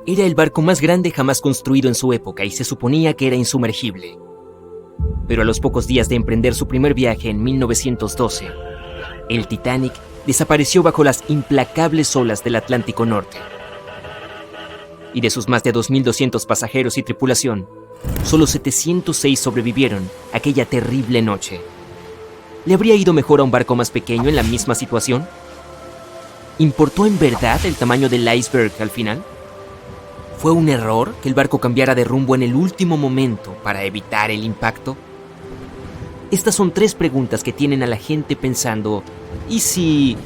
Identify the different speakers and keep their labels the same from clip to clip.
Speaker 1: Era el barco más grande jamás construido en su época y se suponía que era insumergible. Pero a los pocos días de emprender su primer viaje en 1912, el Titanic desapareció bajo las implacables olas del Atlántico Norte. Y de sus más de 2.200 pasajeros y tripulación, solo 706 sobrevivieron aquella terrible noche. ¿Le habría ido mejor a un barco más pequeño en la misma situación? ¿Importó en verdad el tamaño del iceberg al final? ¿Fue un error que el barco cambiara de rumbo en el último momento para evitar el impacto? Estas son 3 preguntas que tienen a la gente pensando, ¿y si...?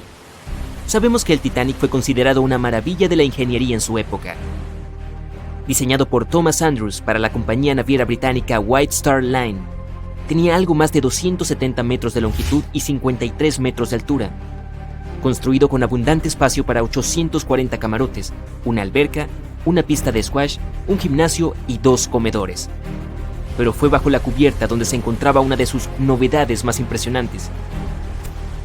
Speaker 1: Sabemos que el Titanic fue considerado una maravilla de la ingeniería en su época. Diseñado por Thomas Andrews para la compañía naviera británica White Star Line, tenía algo más de 270 metros de longitud y 53 metros de altura. Construido con abundante espacio para 840 camarotes, una alberca, una pista de squash, un gimnasio y 2 comedores. Pero fue bajo la cubierta donde se encontraba una de sus novedades más impresionantes.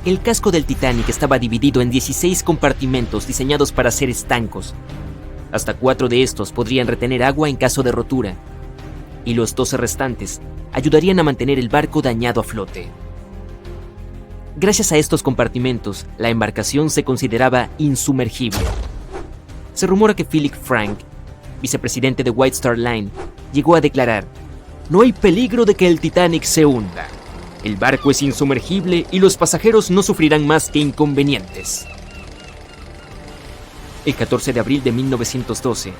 Speaker 1: El casco del Titanic estaba dividido en 16 compartimentos diseñados para ser estancos. Hasta 4 de estos podrían retener agua en caso de rotura, y los 12 restantes ayudarían a mantener el barco dañado a flote. Gracias a estos compartimentos, la embarcación se consideraba insumergible. Se rumora que Philip Frank, vicepresidente de White Star Line, llegó a declarar: "No hay peligro de que el Titanic se hunda. El barco es insumergible y los pasajeros no sufrirán más que inconvenientes". El 14 de abril de 1912,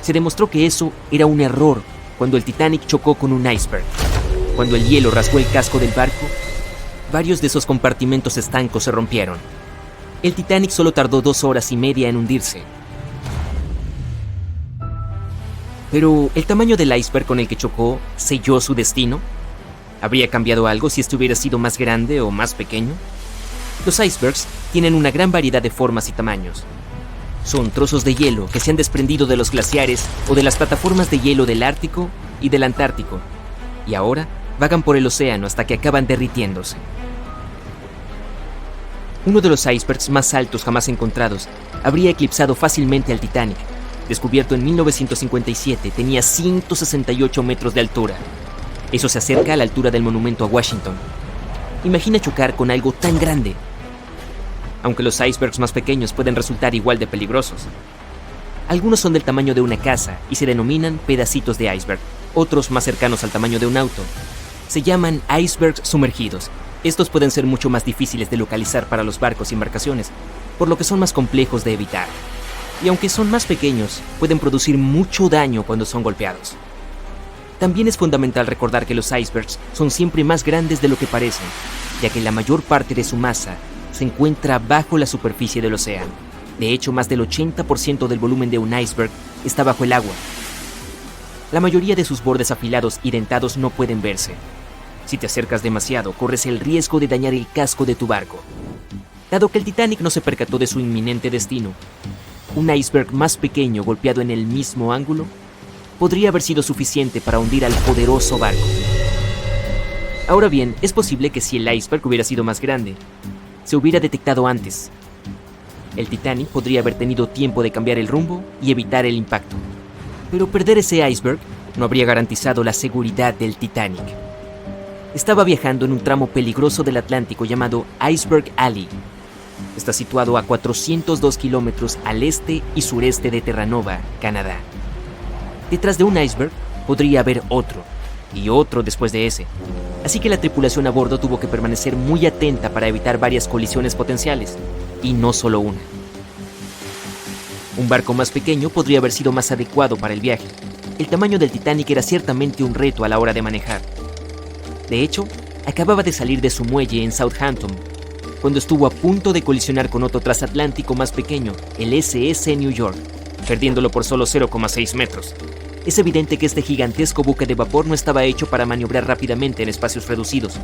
Speaker 1: se demostró que eso era un error cuando el Titanic chocó con un iceberg. Cuando el hielo rasgó el casco del barco, varios de esos compartimentos estancos se rompieron. El Titanic solo tardó 2 horas y media en hundirse. Pero, ¿el tamaño del iceberg con el que chocó selló su destino? ¿Habría cambiado algo si este hubiera sido más grande o más pequeño? Los icebergs tienen una gran variedad de formas y tamaños. Son trozos de hielo que se han desprendido de los glaciares o de las plataformas de hielo del Ártico y del Antártico, y ahora vagan por el océano hasta que acaban derritiéndose. Uno de los icebergs más altos jamás encontrados habría eclipsado fácilmente al Titanic. Descubierto en 1957, tenía 168 metros de altura. Eso se acerca a la altura del monumento a Washington. Imagina chocar con algo tan grande. Aunque los icebergs más pequeños pueden resultar igual de peligrosos. Algunos son del tamaño de una casa y se denominan pedacitos de iceberg. Otros, más cercanos al tamaño de un auto, se llaman icebergs sumergidos. Estos pueden ser mucho más difíciles de localizar para los barcos y embarcaciones, por lo que son más complejos de evitar. Y aunque son más pequeños, pueden producir mucho daño cuando son golpeados. También es fundamental recordar que los icebergs son siempre más grandes de lo que parecen, ya que la mayor parte de su masa se encuentra bajo la superficie del océano. De hecho, más del 80% del volumen de un iceberg está bajo el agua. La mayoría de sus bordes afilados y dentados no pueden verse. Si te acercas demasiado, corres el riesgo de dañar el casco de tu barco. Dado que el Titanic no se percató de su inminente destino, un iceberg más pequeño golpeado en el mismo ángulo podría haber sido suficiente para hundir al poderoso barco. Ahora bien, es posible que si el iceberg hubiera sido más grande, se hubiera detectado antes. El Titanic podría haber tenido tiempo de cambiar el rumbo y evitar el impacto. Pero perder ese iceberg no habría garantizado la seguridad del Titanic. Estaba viajando en un tramo peligroso del Atlántico llamado Iceberg Alley. Está situado a 402 kilómetros al este y sureste de Terranova, Canadá. Detrás de un iceberg podría haber otro, y otro después de ese. Así que la tripulación a bordo tuvo que permanecer muy atenta para evitar varias colisiones potenciales, y no solo una. Un barco más pequeño podría haber sido más adecuado para el viaje. El tamaño del Titanic era ciertamente un reto a la hora de manejar. De hecho, acababa de salir de su muelle en Southampton, cuando estuvo a punto de colisionar con otro transatlántico más pequeño, el SS New York, perdiéndolo por solo 0,6 metros. Es evidente que este gigantesco buque de vapor no estaba hecho para maniobrar rápidamente en espacios reducidos.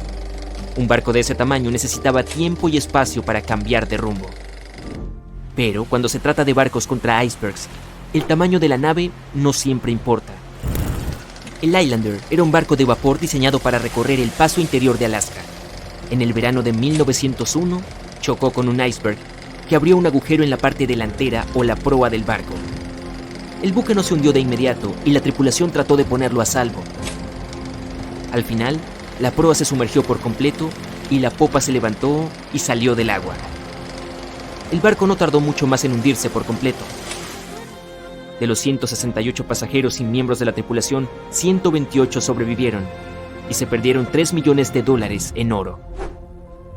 Speaker 1: Un barco de ese tamaño necesitaba tiempo y espacio para cambiar de rumbo. Pero cuando se trata de barcos contra icebergs, el tamaño de la nave no siempre importa. El Islander era un barco de vapor diseñado para recorrer el paso interior de Alaska. En el verano de 1901, chocó con un iceberg que abrió un agujero en la parte delantera o la proa del barco. El buque no se hundió de inmediato y la tripulación trató de ponerlo a salvo. Al final, la proa se sumergió por completo y la popa se levantó y salió del agua. El barco no tardó mucho más en hundirse por completo. De los 168 pasajeros y miembros de la tripulación, 128 sobrevivieron y se perdieron $3 millones en oro.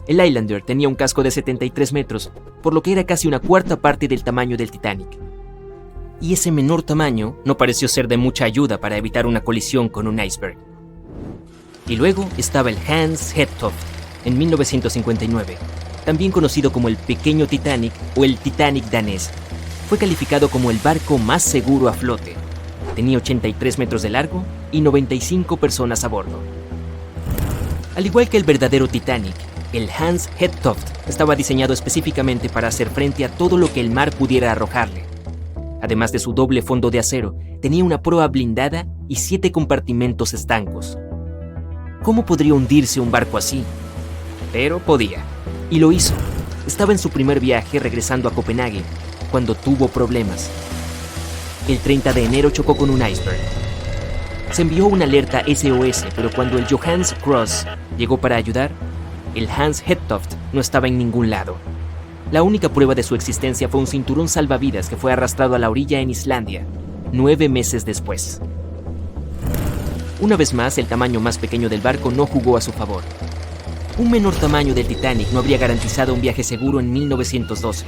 Speaker 1: El Islander tenía un casco de 73 metros, por lo que era casi una cuarta parte del tamaño del Titanic. Y ese menor tamaño no pareció ser de mucha ayuda para evitar una colisión con un iceberg. Y luego estaba el Hans Hedtoft, en 1959, también conocido como el Pequeño Titanic o el Titanic danés. Fue calificado como el barco más seguro a flote. Tenía 83 metros de largo y 95 personas a bordo. Al igual que el verdadero Titanic, el Hans Hedtoft estaba diseñado específicamente para hacer frente a todo lo que el mar pudiera arrojarle. Además de su doble fondo de acero, tenía una proa blindada y 7 compartimentos estancos. ¿Cómo podría hundirse un barco así? Pero podía. Y lo hizo. Estaba en su primer viaje regresando a Copenhague, cuando tuvo problemas. El 30 de enero chocó con un iceberg. Se envió una alerta SOS, pero cuando el Johannes Cross llegó para ayudar, el Hans Hedtoft no estaba en ningún lado. La única prueba de su existencia fue un cinturón salvavidas que fue arrastrado a la orilla en Islandia, 9 meses después. Una vez más, el tamaño más pequeño del barco no jugó a su favor. Un menor tamaño del Titanic no habría garantizado un viaje seguro en 1912.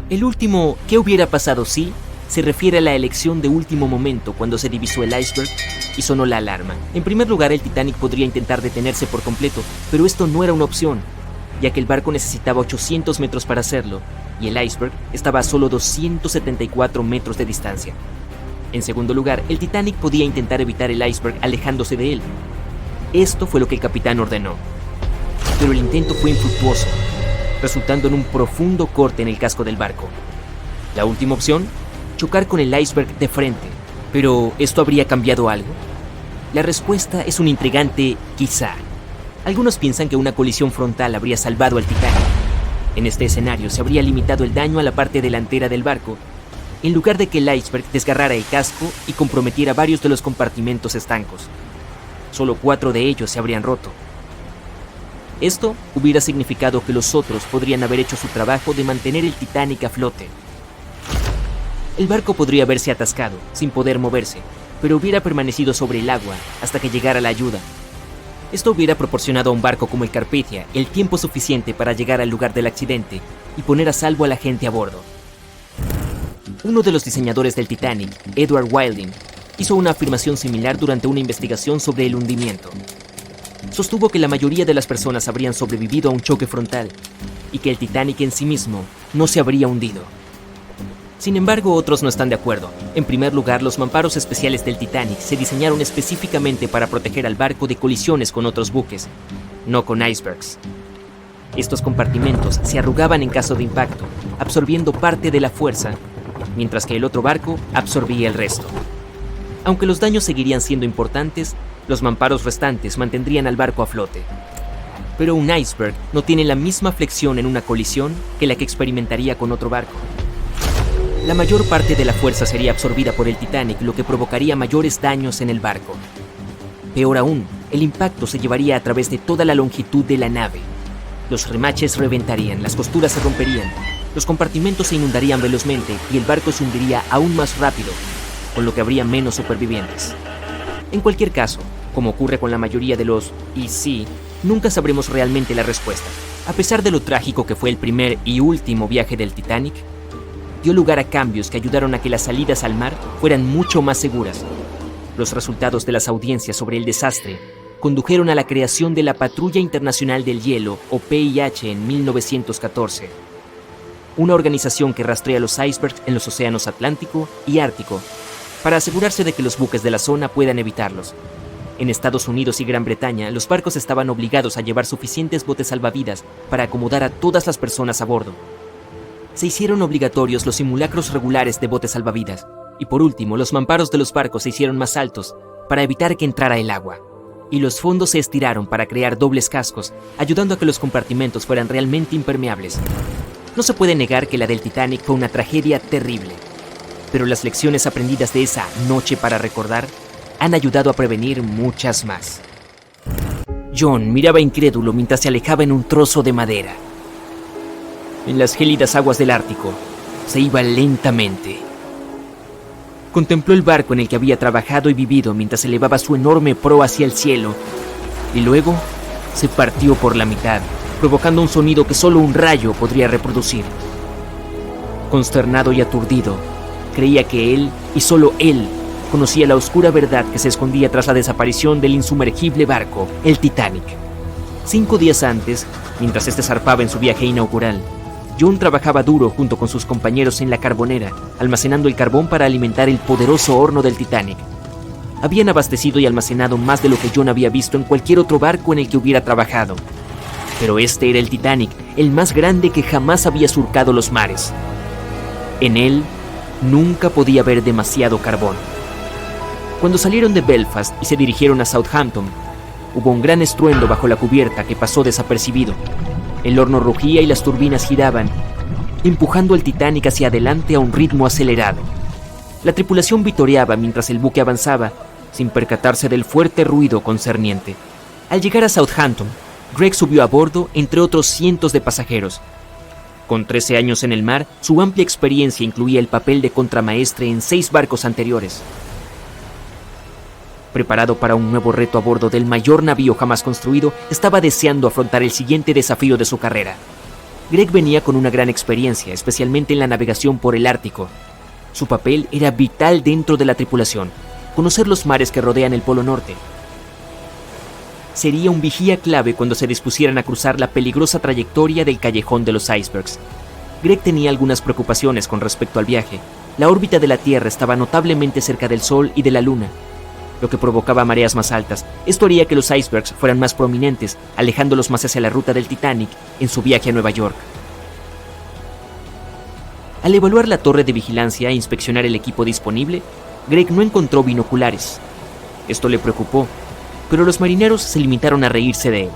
Speaker 1: El último ¿qué hubiera pasado si? Se refiere a la elección de último momento cuando se divisó el iceberg y sonó la alarma. En primer lugar, el Titanic podría intentar detenerse por completo, pero esto no era una opción, ya que el barco necesitaba 800 metros para hacerlo, y el iceberg estaba a solo 274 metros de distancia. En segundo lugar, el Titanic podía intentar evitar el iceberg alejándose de él. Esto fue lo que el capitán ordenó. Pero el intento fue infructuoso, resultando en un profundo corte en el casco del barco. La última opción, chocar con el iceberg de frente. ¿Pero esto habría cambiado algo? La respuesta es un intrigante quizá. Algunos piensan que una colisión frontal habría salvado al Titanic. En este escenario se habría limitado el daño a la parte delantera del barco, en lugar de que el iceberg desgarrara el casco y comprometiera varios de los compartimentos estancos. Solo 4 de ellos se habrían roto. Esto hubiera significado que los otros podrían haber hecho su trabajo de mantener el Titanic a flote. El barco podría haberse atascado, sin poder moverse, pero hubiera permanecido sobre el agua hasta que llegara la ayuda. Esto hubiera proporcionado a un barco como el Carpathia el tiempo suficiente para llegar al lugar del accidente y poner a salvo a la gente a bordo. Uno de los diseñadores del Titanic, Edward Wilding, hizo una afirmación similar durante una investigación sobre el hundimiento. Sostuvo que la mayoría de las personas habrían sobrevivido a un choque frontal y que el Titanic en sí mismo no se habría hundido. Sin embargo, otros no están de acuerdo. En primer lugar, los mamparos especiales del Titanic se diseñaron específicamente para proteger al barco de colisiones con otros buques, no con icebergs. Estos compartimentos se arrugaban en caso de impacto, absorbiendo parte de la fuerza, mientras que el otro barco absorbía el resto. Aunque los daños seguirían siendo importantes, los mamparos restantes mantendrían al barco a flote. Pero un iceberg no tiene la misma flexión en una colisión que la que experimentaría con otro barco. La mayor parte de la fuerza sería absorbida por el Titanic, lo que provocaría mayores daños en el barco. Peor aún, el impacto se llevaría a través de toda la longitud de la nave. Los remaches reventarían, las costuras se romperían, los compartimentos se inundarían velozmente y el barco se hundiría aún más rápido, con lo que habría menos supervivientes. En cualquier caso, como ocurre con la mayoría de los "y sí", nunca sabremos realmente la respuesta. A pesar de lo trágico que fue el primer y último viaje del Titanic, dio lugar a cambios que ayudaron a que las salidas al mar fueran mucho más seguras. Los resultados de las audiencias sobre el desastre condujeron a la creación de la Patrulla Internacional del Hielo, o PIH, en 1914. Una organización que rastrea los icebergs en los océanos Atlántico y Ártico, para asegurarse de que los buques de la zona puedan evitarlos. En Estados Unidos y Gran Bretaña, los barcos estaban obligados a llevar suficientes botes salvavidas para acomodar a todas las personas a bordo. Se hicieron obligatorios los simulacros regulares de botes salvavidas, y por último, los mamparos de los barcos se hicieron más altos para evitar que entrara el agua. Y los fondos se estiraron para crear dobles cascos, ayudando a que los compartimentos fueran realmente impermeables. No se puede negar que la del Titanic fue una tragedia terrible. pero las lecciones aprendidas de esa noche para recordar han ayudado a prevenir muchas más. John miraba incrédulo mientras se alejaba en un trozo de madera. En las gélidas aguas del Ártico, se iba lentamente. Contempló el barco en el que había trabajado y vivido mientras elevaba su enorme proa hacia el cielo, y luego se partió por la mitad, provocando un sonido que solo un rayo podría reproducir. Consternado y aturdido, creía que él, y solo él, conocía la oscura verdad que se escondía tras la desaparición del insumergible barco, el Titanic. 5 días antes, mientras este zarpaba en su viaje inaugural, John trabajaba duro junto con sus compañeros en la carbonera, almacenando el carbón para alimentar el poderoso horno del Titanic. Habían abastecido y almacenado más de lo que John había visto en cualquier otro barco en el que hubiera trabajado. Pero este era el Titanic, el más grande que jamás había surcado los mares. En él, nunca podía haber demasiado carbón. Cuando salieron de Belfast y se dirigieron a Southampton, hubo un gran estruendo bajo la cubierta que pasó desapercibido. El horno rugía y las turbinas giraban, empujando al Titanic hacia adelante a un ritmo acelerado. La tripulación vitoreaba mientras el buque avanzaba, sin percatarse del fuerte ruido concerniente. Al llegar a Southampton, Greg subió a bordo entre otros cientos de pasajeros. Con 13 años en el mar, su amplia experiencia incluía el papel de contramaestre en 6 barcos anteriores. Preparado para un nuevo reto a bordo del mayor navío jamás construido, estaba deseando afrontar el siguiente desafío de su carrera. Greg venía con una gran experiencia, especialmente en la navegación por el Ártico. Su papel era vital dentro de la tripulación, conocer los mares que rodean el Polo Norte. Sería un vigía clave cuando se dispusieran a cruzar la peligrosa trayectoria del Callejón de los Icebergs. Greg tenía algunas preocupaciones con respecto al viaje. La órbita de la Tierra estaba notablemente cerca del Sol y de la Luna, lo que provocaba mareas más altas. Esto haría que los icebergs fueran más prominentes, alejándolos más hacia la ruta del Titanic en su viaje a Nueva York. Al evaluar la torre de vigilancia e inspeccionar el equipo disponible, Greg no encontró binoculares. Esto le preocupó, pero los marineros se limitaron a reírse de él.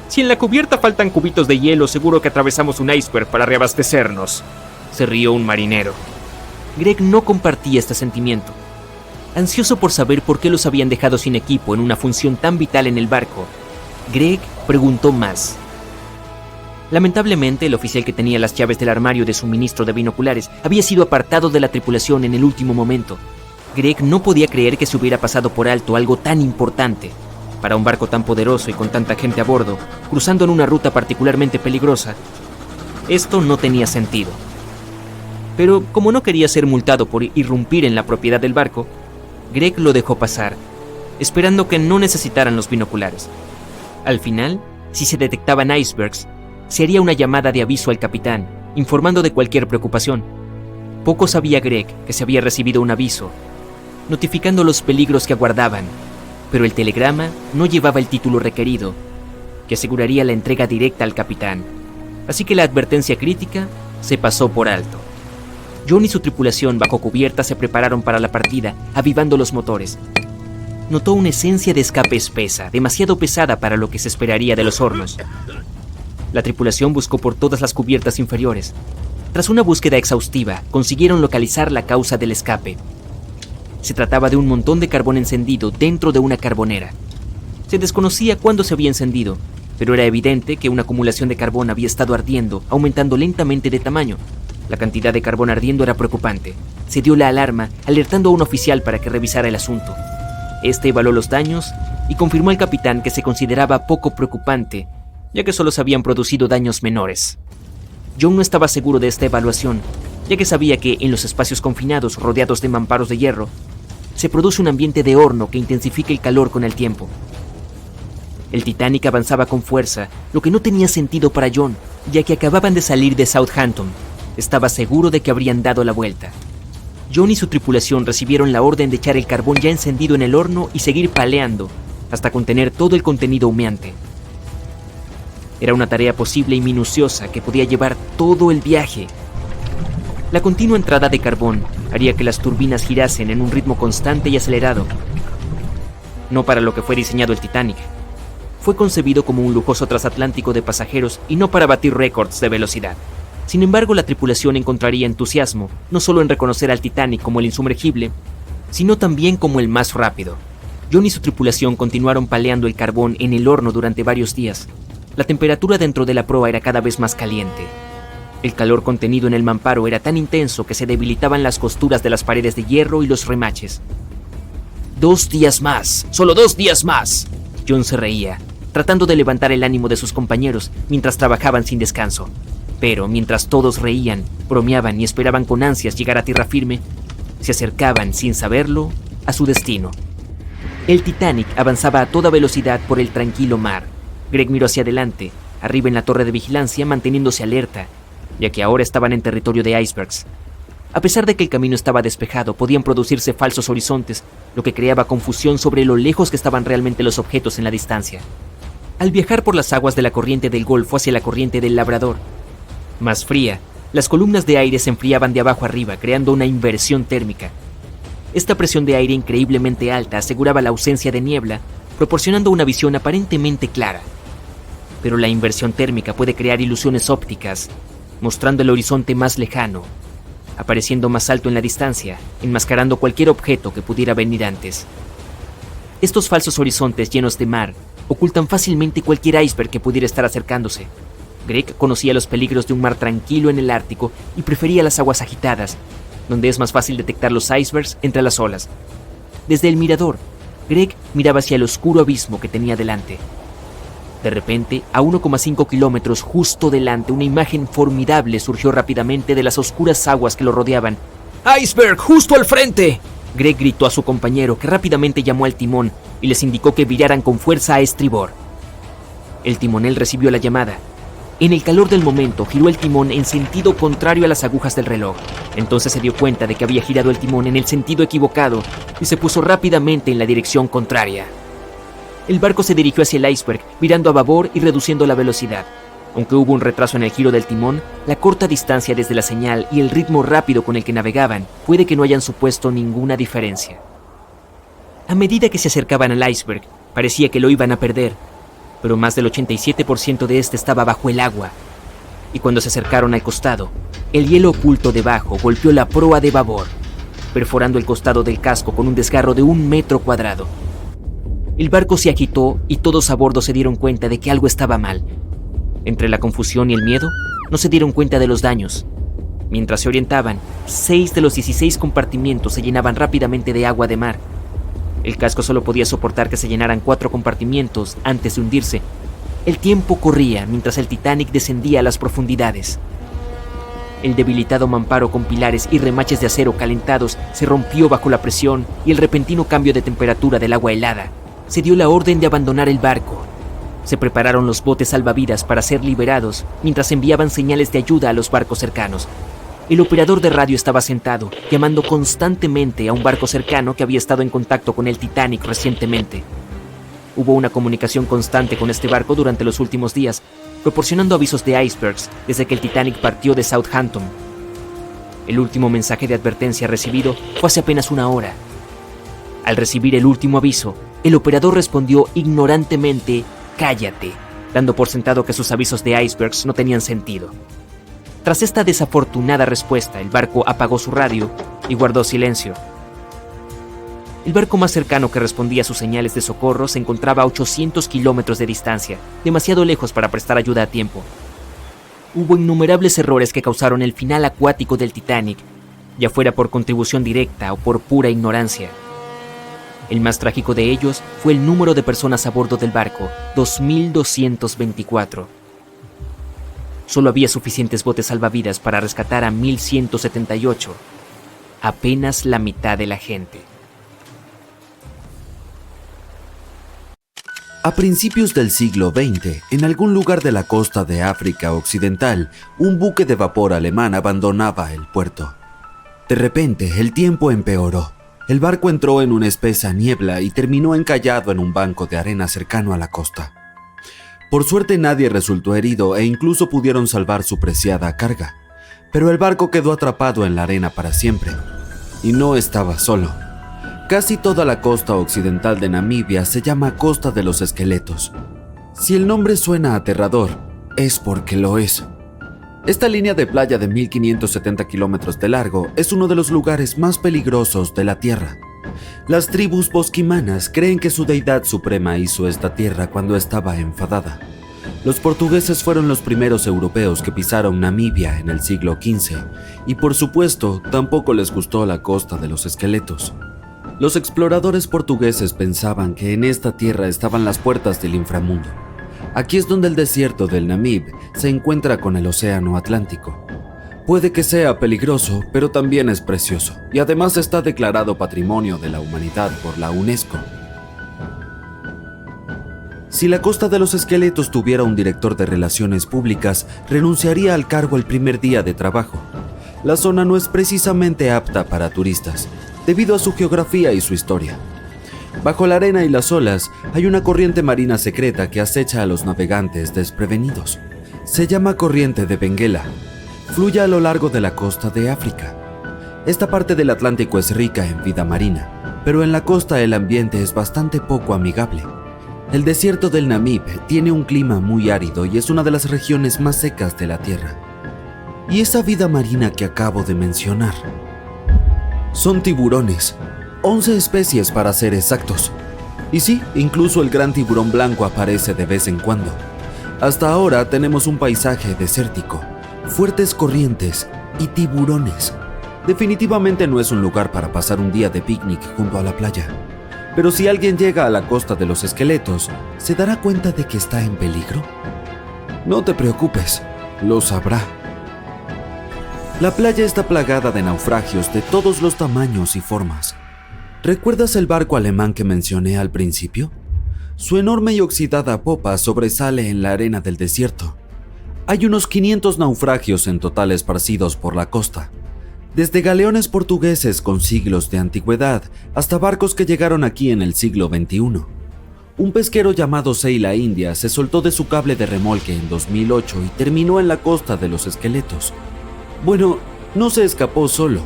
Speaker 1: «Si en la cubierta faltan cubitos de hielo, seguro que atravesamos un iceberg para reabastecernos», se rió un marinero. Greg no compartía este sentimiento. Ansioso por saber por qué los habían dejado sin equipo en una función tan vital en el barco, Greg preguntó más. Lamentablemente, el oficial que tenía las llaves del armario de suministro de binoculares había sido apartado de la tripulación en el último momento. Greg no podía creer que se hubiera pasado por alto algo tan importante. Para un barco tan poderoso y con tanta gente a bordo, cruzando en una ruta particularmente peligrosa, esto no tenía sentido. Pero como no quería ser multado por irrumpir en la propiedad del barco, Greg lo dejó pasar, esperando que no necesitaran los binoculares. Al final, si se detectaban icebergs, se haría una llamada de aviso al capitán, informando de cualquier preocupación. Poco sabía Greg que se había recibido un aviso, notificando los peligros que aguardaban, pero el telegrama no llevaba el título requerido, que aseguraría la entrega directa al capitán. Así que la advertencia crítica se pasó por alto. John y su tripulación bajo cubierta se prepararon para la partida, avivando los motores. Notó una esencia de escape espesa, demasiado pesada para lo que se esperaría de los hornos. La tripulación buscó por todas las cubiertas inferiores. Tras una búsqueda exhaustiva, consiguieron localizar la causa del escape. Se trataba de un montón de carbón encendido dentro de una carbonera. Se desconocía cuándo se había encendido, pero era evidente que una acumulación de carbón había estado ardiendo, aumentando lentamente de tamaño. La cantidad de carbón ardiendo era preocupante. Se dio la alarma, alertando a un oficial para que revisara el asunto. Este evaluó los daños y confirmó al capitán que se consideraba poco preocupante, ya que solo se habían producido daños menores. John no estaba seguro de esta evaluación, ya que sabía que en los espacios confinados rodeados de mamparos de hierro, se produce un ambiente de horno que intensifica el calor con el tiempo. El Titanic avanzaba con fuerza, lo que no tenía sentido para John, ya que acababan de salir de Southampton. Estaba seguro de que habrían dado la vuelta. John y su tripulación recibieron la orden de echar el carbón ya encendido en el horno y seguir paleando hasta contener todo el contenido humeante. Era una tarea posible y minuciosa que podía llevar todo el viaje. La continua entrada de carbón haría que las turbinas girasen en un ritmo constante y acelerado. No para lo que fue diseñado el Titanic. Fue concebido como un lujoso transatlántico de pasajeros y no para batir récords de velocidad. Sin embargo, la tripulación encontraría entusiasmo, no solo en reconocer al Titanic como el insumergible, sino también como el más rápido. John y su tripulación continuaron paleando el carbón en el horno durante varios días. La temperatura dentro de la proa era cada vez más caliente. El calor contenido en el mamparo era tan intenso que se debilitaban las costuras de las paredes de hierro y los remaches. 2 días más, solo 2 días más. John se reía, tratando de levantar el ánimo de sus compañeros mientras trabajaban sin descanso. Pero mientras todos reían, bromeaban y esperaban con ansias llegar a tierra firme, se acercaban, sin saberlo, a su destino. El Titanic avanzaba a toda velocidad por el tranquilo mar. Greg miró hacia adelante, arriba en la torre de vigilancia, manteniéndose alerta, ya que ahora estaban en territorio de icebergs. A pesar de que el camino estaba despejado, podían producirse falsos horizontes, lo que creaba confusión sobre lo lejos que estaban realmente los objetos en la distancia. Al viajar por las aguas de la corriente del Golfo hacia la corriente del Labrador, más fría, las columnas de aire se enfriaban de abajo arriba, creando una inversión térmica. Esta presión de aire increíblemente alta aseguraba la ausencia de niebla, proporcionando una visión aparentemente clara. Pero la inversión térmica puede crear ilusiones ópticas, mostrando el horizonte más lejano, apareciendo más alto en la distancia, enmascarando cualquier objeto que pudiera venir antes. Estos falsos horizontes llenos de mar ocultan fácilmente cualquier iceberg que pudiera estar acercándose. Greg conocía los peligros de un mar tranquilo en el Ártico y prefería las aguas agitadas, donde es más fácil detectar los icebergs entre las olas. Desde el mirador, Greg miraba hacia el oscuro abismo que tenía delante. De repente, a 1,5 kilómetros justo delante, una imagen formidable surgió rápidamente de las oscuras aguas que lo rodeaban. ¡Iceberg, justo al frente!, Greg gritó a su compañero, que rápidamente llamó al timón y les indicó que viraran con fuerza a estribor. El timonel recibió la llamada. En el calor del momento, giró el timón en sentido contrario a las agujas del reloj. Entonces se dio cuenta de que había girado el timón en el sentido equivocado y se puso rápidamente en la dirección contraria. El barco se dirigió hacia el iceberg, virando a babor y reduciendo la velocidad. Aunque hubo un retraso en el giro del timón, la corta distancia desde la señal y el ritmo rápido con el que navegaban puede que no hayan supuesto ninguna diferencia. A medida que se acercaban al iceberg, parecía que lo iban a perder, pero más del 87% de este estaba bajo el agua. Y cuando se acercaron al costado, el hielo oculto debajo golpeó la proa de babor, perforando el costado del casco con un desgarro de 1 metro cuadrado. El barco se agitó y todos a bordo se dieron cuenta de que algo estaba mal. Entre la confusión y el miedo, no se dieron cuenta de los daños. Mientras se orientaban, 6 de los 16 compartimientos se llenaban rápidamente de agua de mar. El casco solo podía soportar que se llenaran 4 compartimientos antes de hundirse. El tiempo corría mientras el Titanic descendía a las profundidades. El debilitado mamparo con pilares y remaches de acero calentados se rompió bajo la presión y el repentino cambio de temperatura del agua helada. Se dio la orden de abandonar el barco. Se prepararon los botes salvavidas para ser liberados mientras enviaban señales de ayuda a los barcos cercanos. El operador de radio estaba sentado, llamando constantemente a un barco cercano que había estado en contacto con el Titanic recientemente. Hubo una comunicación constante con este barco durante los últimos días, proporcionando avisos de icebergs desde que el Titanic partió de Southampton. El último mensaje de advertencia recibido fue hace apenas 1 hora. Al recibir el último aviso, el operador respondió ignorantemente: «Cállate», dando por sentado que sus avisos de icebergs no tenían sentido. Tras esta desafortunada respuesta, el barco apagó su radio y guardó silencio. El barco más cercano que respondía a sus señales de socorro se encontraba a 800 kilómetros de distancia, demasiado lejos para prestar ayuda a tiempo. Hubo innumerables errores que causaron el final acuático del Titanic, ya fuera por contribución directa o por pura ignorancia. El más trágico de ellos fue el número de personas a bordo del barco, 2.224. Solo había suficientes botes salvavidas para rescatar a 1.178, apenas la mitad de la gente.
Speaker 2: A principios del siglo XX, en algún lugar de la costa de África Occidental, un buque de vapor alemán abandonaba el puerto. De repente, el tiempo empeoró. El barco entró en una espesa niebla y terminó encallado en un banco de arena cercano a la costa. Por suerte nadie resultó herido e incluso pudieron salvar su preciada carga, pero el barco quedó atrapado en la arena para siempre. Y no estaba solo. Casi toda la costa occidental de Namibia se llama Costa de los Esqueletos. Si el nombre suena aterrador, es porque lo es. Esta línea de playa de 1570 kilómetros de largo es uno de los lugares más peligrosos de la Tierra. Las tribus bosquimanas creen que su deidad suprema hizo esta tierra cuando estaba enfadada. Los portugueses fueron los primeros europeos que pisaron Namibia en el siglo XV y por supuesto tampoco les gustó la costa de los esqueletos. Los exploradores portugueses pensaban que en esta tierra estaban las puertas del inframundo. Aquí es donde el desierto del Namib se encuentra con el océano Atlántico. Puede que sea peligroso, pero también es precioso, y además está declarado Patrimonio de la Humanidad por la UNESCO. Si la costa de los esqueletos tuviera un director de relaciones públicas, renunciaría al cargo el primer día de trabajo. La zona no es precisamente apta para turistas, debido a su geografía y su historia. Bajo la arena y las olas hay una corriente marina secreta que acecha a los navegantes desprevenidos. Se llama Corriente de Benguela. Fluye a lo largo de la costa de África. Esta parte del Atlántico es rica en vida marina, pero en la costa el ambiente es bastante poco amigable. El desierto del Namib tiene un clima muy árido y es una de las regiones más secas de la Tierra. Y esa vida marina que acabo de mencionar son tiburones, 11 especies para ser exactos. Y sí, incluso el gran tiburón blanco aparece de vez en cuando. Hasta ahora tenemos un paisaje desértico, fuertes corrientes y tiburones. Definitivamente no es un lugar para pasar un día de picnic junto a la playa. Pero si alguien llega a la costa de los esqueletos, ¿se dará cuenta de que está en peligro? No te preocupes, lo sabrá. La playa está plagada de naufragios de todos los tamaños y formas. ¿Recuerdas el barco alemán que mencioné al principio? Su enorme y oxidada popa sobresale en la arena del desierto. Hay unos 500 naufragios en total esparcidos por la costa. Desde galeones portugueses con siglos de antigüedad hasta barcos que llegaron aquí en el siglo XXI. Un pesquero llamado Seila India se soltó de su cable de remolque en 2008 y terminó en la costa de los esqueletos. Bueno, no se escapó solo,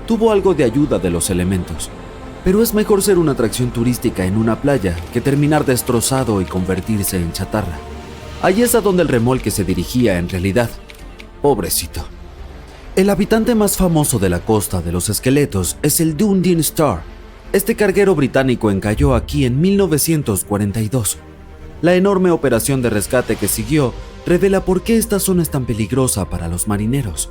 Speaker 2: tuvo algo de ayuda de los elementos. Pero es mejor ser una atracción turística en una playa que terminar destrozado y convertirse en chatarra. Ahí es a donde el remolque se dirigía en realidad. Pobrecito. El habitante más famoso de la costa de los esqueletos es el Dundee Star. Este carguero británico encalló aquí en 1942. La enorme operación de rescate que siguió revela por qué esta zona es tan peligrosa para los marineros.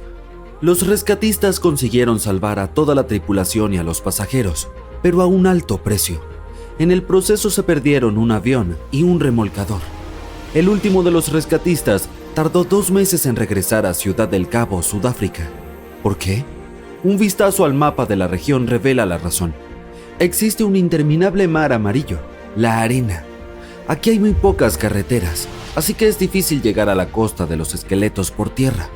Speaker 2: Los rescatistas consiguieron salvar a toda la tripulación y a los pasajeros, pero a un alto precio. En el proceso se perdieron un avión y un remolcador. El último de los rescatistas tardó 2 meses en regresar a Ciudad del Cabo, Sudáfrica. ¿Por qué? Un vistazo al mapa de la región revela la razón. Existe un interminable mar amarillo, la arena. Aquí hay muy pocas carreteras, así que es difícil llegar a la costa de los esqueletos por tierra.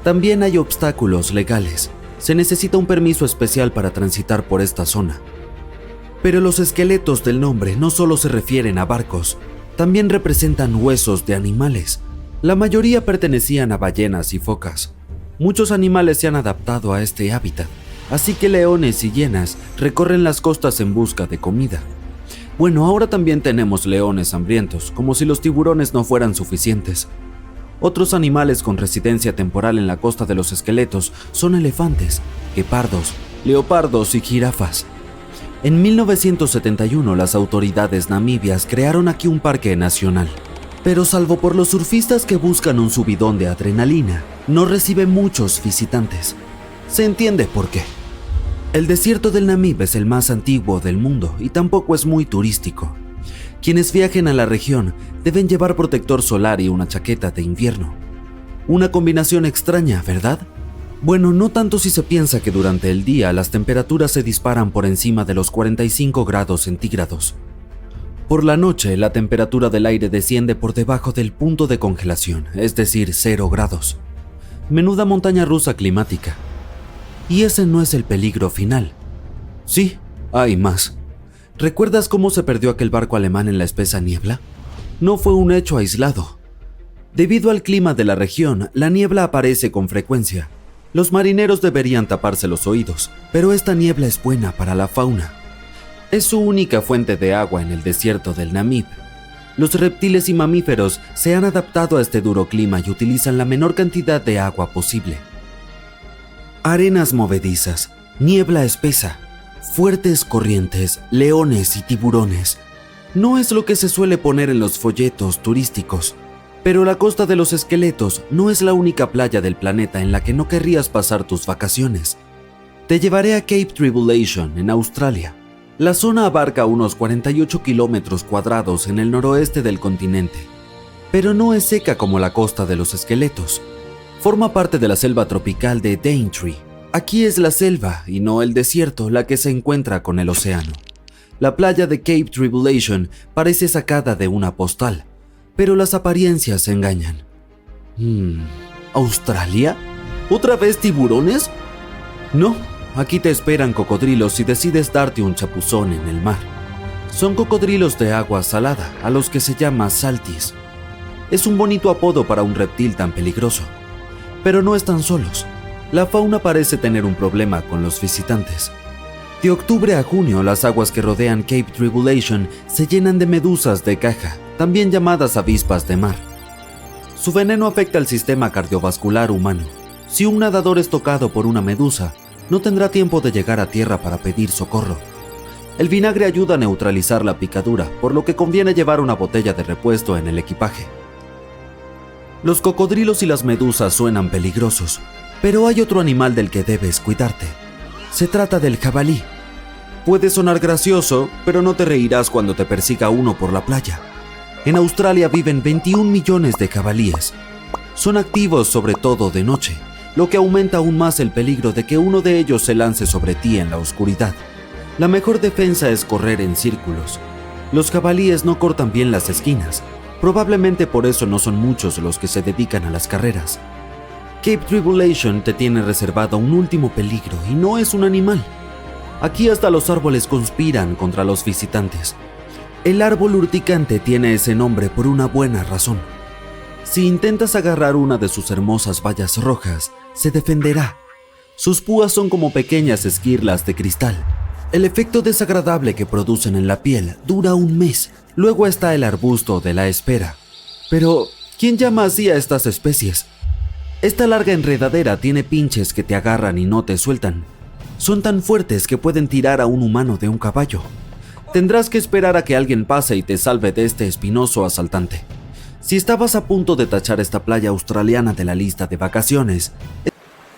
Speaker 2: También hay obstáculos legales. Se necesita un permiso especial para transitar por esta zona. Pero los esqueletos del nombre no solo se refieren a barcos, también representan huesos de animales. La mayoría pertenecían a ballenas y focas. Muchos animales se han adaptado a este hábitat, así que leones y hienas recorren las costas en busca de comida. Bueno, ahora también tenemos leones hambrientos, como si los tiburones no fueran suficientes. Otros animales con residencia temporal en la costa de los esqueletos son elefantes, guepardos, leopardos y jirafas. En 1971 las autoridades namibias crearon aquí un parque nacional, pero salvo por los surfistas que buscan un subidón de adrenalina, no recibe muchos visitantes. Se entiende por qué. El desierto del Namib es el más antiguo del mundo y tampoco es muy turístico. Quienes viajen a la región deben llevar protector solar y una chaqueta de invierno. Una combinación extraña, ¿verdad? Bueno, no tanto si se piensa que durante el día las temperaturas se disparan por encima de los 45 grados centígrados. Por la noche, la temperatura del aire desciende por debajo del punto de congelación, es decir, 0 grados. Menuda montaña rusa climática. Y ese no es el peligro final. Sí, hay más. ¿Recuerdas cómo se perdió aquel barco alemán en la espesa niebla? No fue un hecho aislado. Debido al clima de la región, la niebla aparece con frecuencia. Los marineros deberían taparse los oídos, pero esta niebla es buena para la fauna. Es su única fuente de agua en el desierto del Namib. Los reptiles y mamíferos se han adaptado a este duro clima y utilizan la menor cantidad de agua posible. Arenas movedizas, niebla espesa, fuertes corrientes, leones y tiburones. No es lo que se suele poner en los folletos turísticos, pero la Costa de los Esqueletos no es la única playa del planeta en la que no querrías pasar tus vacaciones. Te llevaré a Cape Tribulation, en Australia. La zona abarca unos 48 kilómetros cuadrados en el noroeste del continente, pero no es seca como la Costa de los Esqueletos. Forma parte de la selva tropical de Daintree. Aquí es la selva y no el desierto la que se encuentra con el océano. La playa de Cape Tribulation parece sacada de una postal, pero las apariencias engañan. ¿Australia? ¿Otra vez tiburones? No, aquí te esperan cocodrilos si decides darte un chapuzón en el mar. Son cocodrilos de agua salada, a los que se llama saltis. Es un bonito apodo para un reptil tan peligroso. Pero no están solos. La fauna parece tener un problema con los visitantes. De octubre a junio, las aguas que rodean Cape Tribulation se llenan de medusas de caja, también llamadas avispas de mar. Su veneno afecta al sistema cardiovascular humano. Si un nadador es tocado por una medusa, no tendrá tiempo de llegar a tierra para pedir socorro. El vinagre ayuda a neutralizar la picadura, por lo que conviene llevar una botella de repuesto en el equipaje. Los cocodrilos y las medusas suenan peligrosos, pero hay otro animal del que debes cuidarte. Se trata del jabalí. Puede sonar gracioso, pero no te reirás cuando te persiga uno por la playa. En Australia viven 21 millones de jabalíes. Son activos sobre todo de noche, lo que aumenta aún más el peligro de que uno de ellos se lance sobre ti en la oscuridad. La mejor defensa es correr en círculos. Los jabalíes no cortan bien las esquinas. Probablemente por eso no son muchos los que se dedican a las carreras. Cape Tribulation te tiene reservado un último peligro y no es un animal. Aquí hasta los árboles conspiran contra los visitantes. El árbol urticante tiene ese nombre por una buena razón. Si intentas agarrar una de sus hermosas bayas rojas, se defenderá. Sus púas son como pequeñas esquirlas de cristal. El efecto desagradable que producen en la piel dura un mes. Luego está el arbusto de la espera. Pero, ¿quién llama así a estas especies? Esta larga enredadera tiene pinches que te agarran y no te sueltan. Son tan fuertes que pueden tirar a un humano de un caballo. Tendrás que esperar a que alguien pase y te salve de este espinoso asaltante. Si estabas a punto de tachar esta playa australiana de la lista de vacaciones...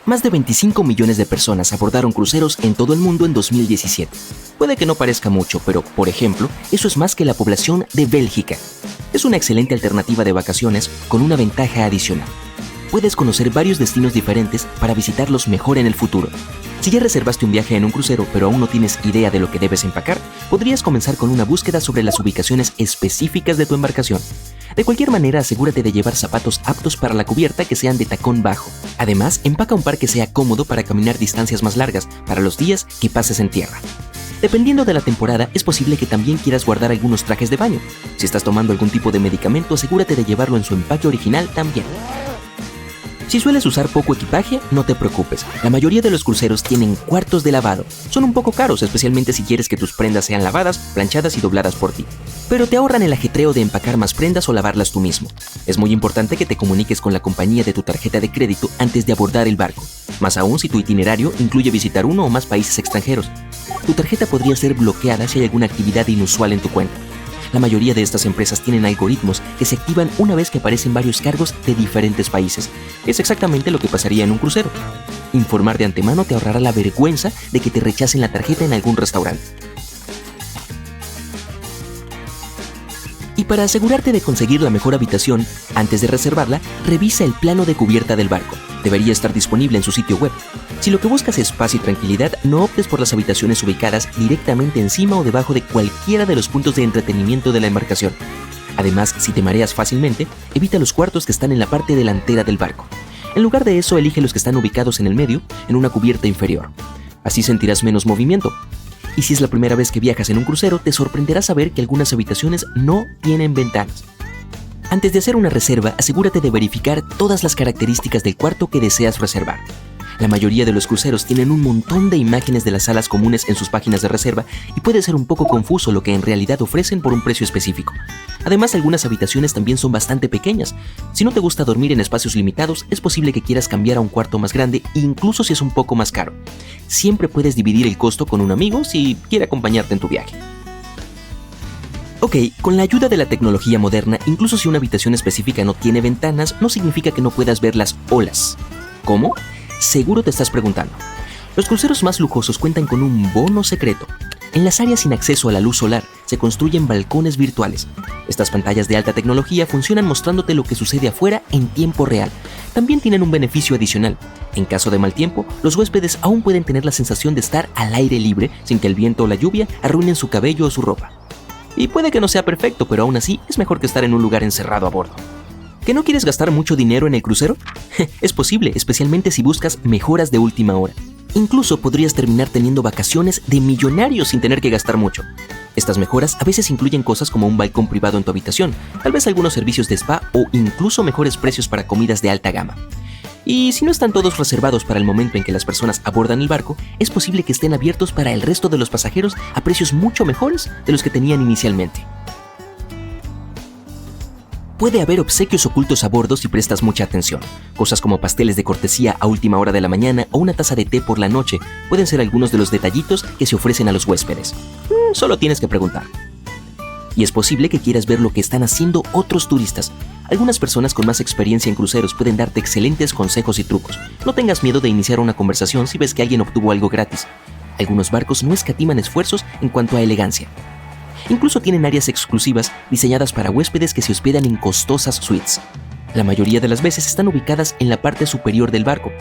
Speaker 1: Más de 25 millones de personas abordaron cruceros en todo el mundo en 2017. Puede que no parezca mucho, pero, por ejemplo, eso es más que la población de Bélgica. Es una excelente alternativa de vacaciones con una ventaja adicional. Puedes conocer varios destinos diferentes para visitarlos mejor en el futuro. Si ya reservaste un viaje en un crucero pero aún no tienes idea de lo que debes empacar, podrías comenzar con una búsqueda sobre las ubicaciones específicas de tu embarcación. De cualquier manera, asegúrate de llevar zapatos aptos para la cubierta que sean de tacón bajo. Además, empaca un par que sea cómodo para caminar distancias más largas para los días que pases en tierra. Dependiendo de la temporada, es posible que también quieras guardar algunos trajes de baño. Si estás tomando algún tipo de medicamento, asegúrate de llevarlo en su empaque original también. Si sueles usar poco equipaje, no te preocupes. La mayoría de los cruceros tienen cuartos de lavado. Son un poco caros, especialmente si quieres que tus prendas sean lavadas, planchadas y dobladas por ti. Pero te ahorran el ajetreo de empacar más prendas o lavarlas tú mismo. Es muy importante que te comuniques con la compañía de tu tarjeta de crédito antes de abordar el barco. Más aún si tu itinerario incluye visitar uno o más países extranjeros. Tu tarjeta podría ser bloqueada si hay alguna actividad inusual en tu cuenta. La mayoría de estas empresas tienen algoritmos que se activan una vez que aparecen varios cargos de diferentes países. Es exactamente lo que pasaría en un crucero. Informar de antemano te ahorrará la vergüenza de que te rechacen la tarjeta en algún restaurante. Y para asegurarte de conseguir la mejor habitación, antes de reservarla, revisa el plano de cubierta del barco. Debería estar disponible en su sitio web. Si lo que buscas es paz y tranquilidad, no optes por las habitaciones ubicadas directamente encima o debajo de cualquiera de los puntos de entretenimiento de la embarcación. Además, si te mareas fácilmente, evita los cuartos que están en la parte delantera del barco. En lugar de eso, elige los que están ubicados en el medio, en una cubierta inferior. Así sentirás menos movimiento. Y si es la primera vez que viajas en un crucero, te sorprenderá saber que algunas habitaciones no tienen ventanas. Antes de hacer una reserva, asegúrate de verificar todas las características del cuarto que deseas reservar. La mayoría de los cruceros tienen un montón de imágenes de las salas comunes en sus páginas de reserva y puede ser un poco confuso lo que en realidad ofrecen por un precio específico. Además, algunas habitaciones también son bastante pequeñas. Si no te gusta dormir en espacios limitados, es posible que quieras cambiar a un cuarto más grande, incluso si es un poco más caro. Siempre puedes dividir el costo con un amigo si quiere acompañarte en tu viaje. Ok, con la ayuda de la tecnología moderna, incluso si una habitación específica no tiene ventanas, no significa que no puedas ver las olas. ¿Cómo? Seguro te estás preguntando. Los cruceros más lujosos cuentan con un bono secreto. En las áreas sin acceso a la luz solar se construyen balcones virtuales. Estas pantallas de alta tecnología funcionan mostrándote lo que sucede afuera en tiempo real. También tienen un beneficio adicional. En caso de mal tiempo, los huéspedes aún pueden tener la sensación de estar al aire libre sin que el viento o la lluvia arruinen su cabello o su ropa. Y puede que no sea perfecto, pero aún así es mejor que estar en un lugar encerrado a bordo. ¿Que no quieres gastar mucho dinero en el crucero? Es posible, especialmente si buscas mejoras de última hora. Incluso podrías terminar teniendo vacaciones de millonarios sin tener que gastar mucho. Estas mejoras a veces incluyen cosas como un balcón privado en tu habitación, tal vez algunos servicios de spa o incluso mejores precios para comidas de alta gama. Y si no están todos reservados para el momento en que las personas abordan el barco, es posible que estén abiertos para el resto de los pasajeros a precios mucho mejores de los que tenían inicialmente. Puede haber obsequios ocultos a bordo si prestas mucha atención. Cosas como pasteles de cortesía a última hora de la mañana o una taza de té por la noche pueden ser algunos de los detallitos que se ofrecen a los huéspedes. Solo tienes que preguntar. Y es posible que quieras ver lo que están haciendo otros turistas. Algunas personas con más experiencia en cruceros pueden darte excelentes consejos y trucos. No tengas miedo de iniciar una conversación si ves que alguien obtuvo algo gratis. Algunos barcos no escatiman esfuerzos en cuanto a elegancia. Incluso tienen áreas exclusivas diseñadas para huéspedes que se hospedan en costosas suites. La mayoría de las veces están ubicadas en la parte superior del barco.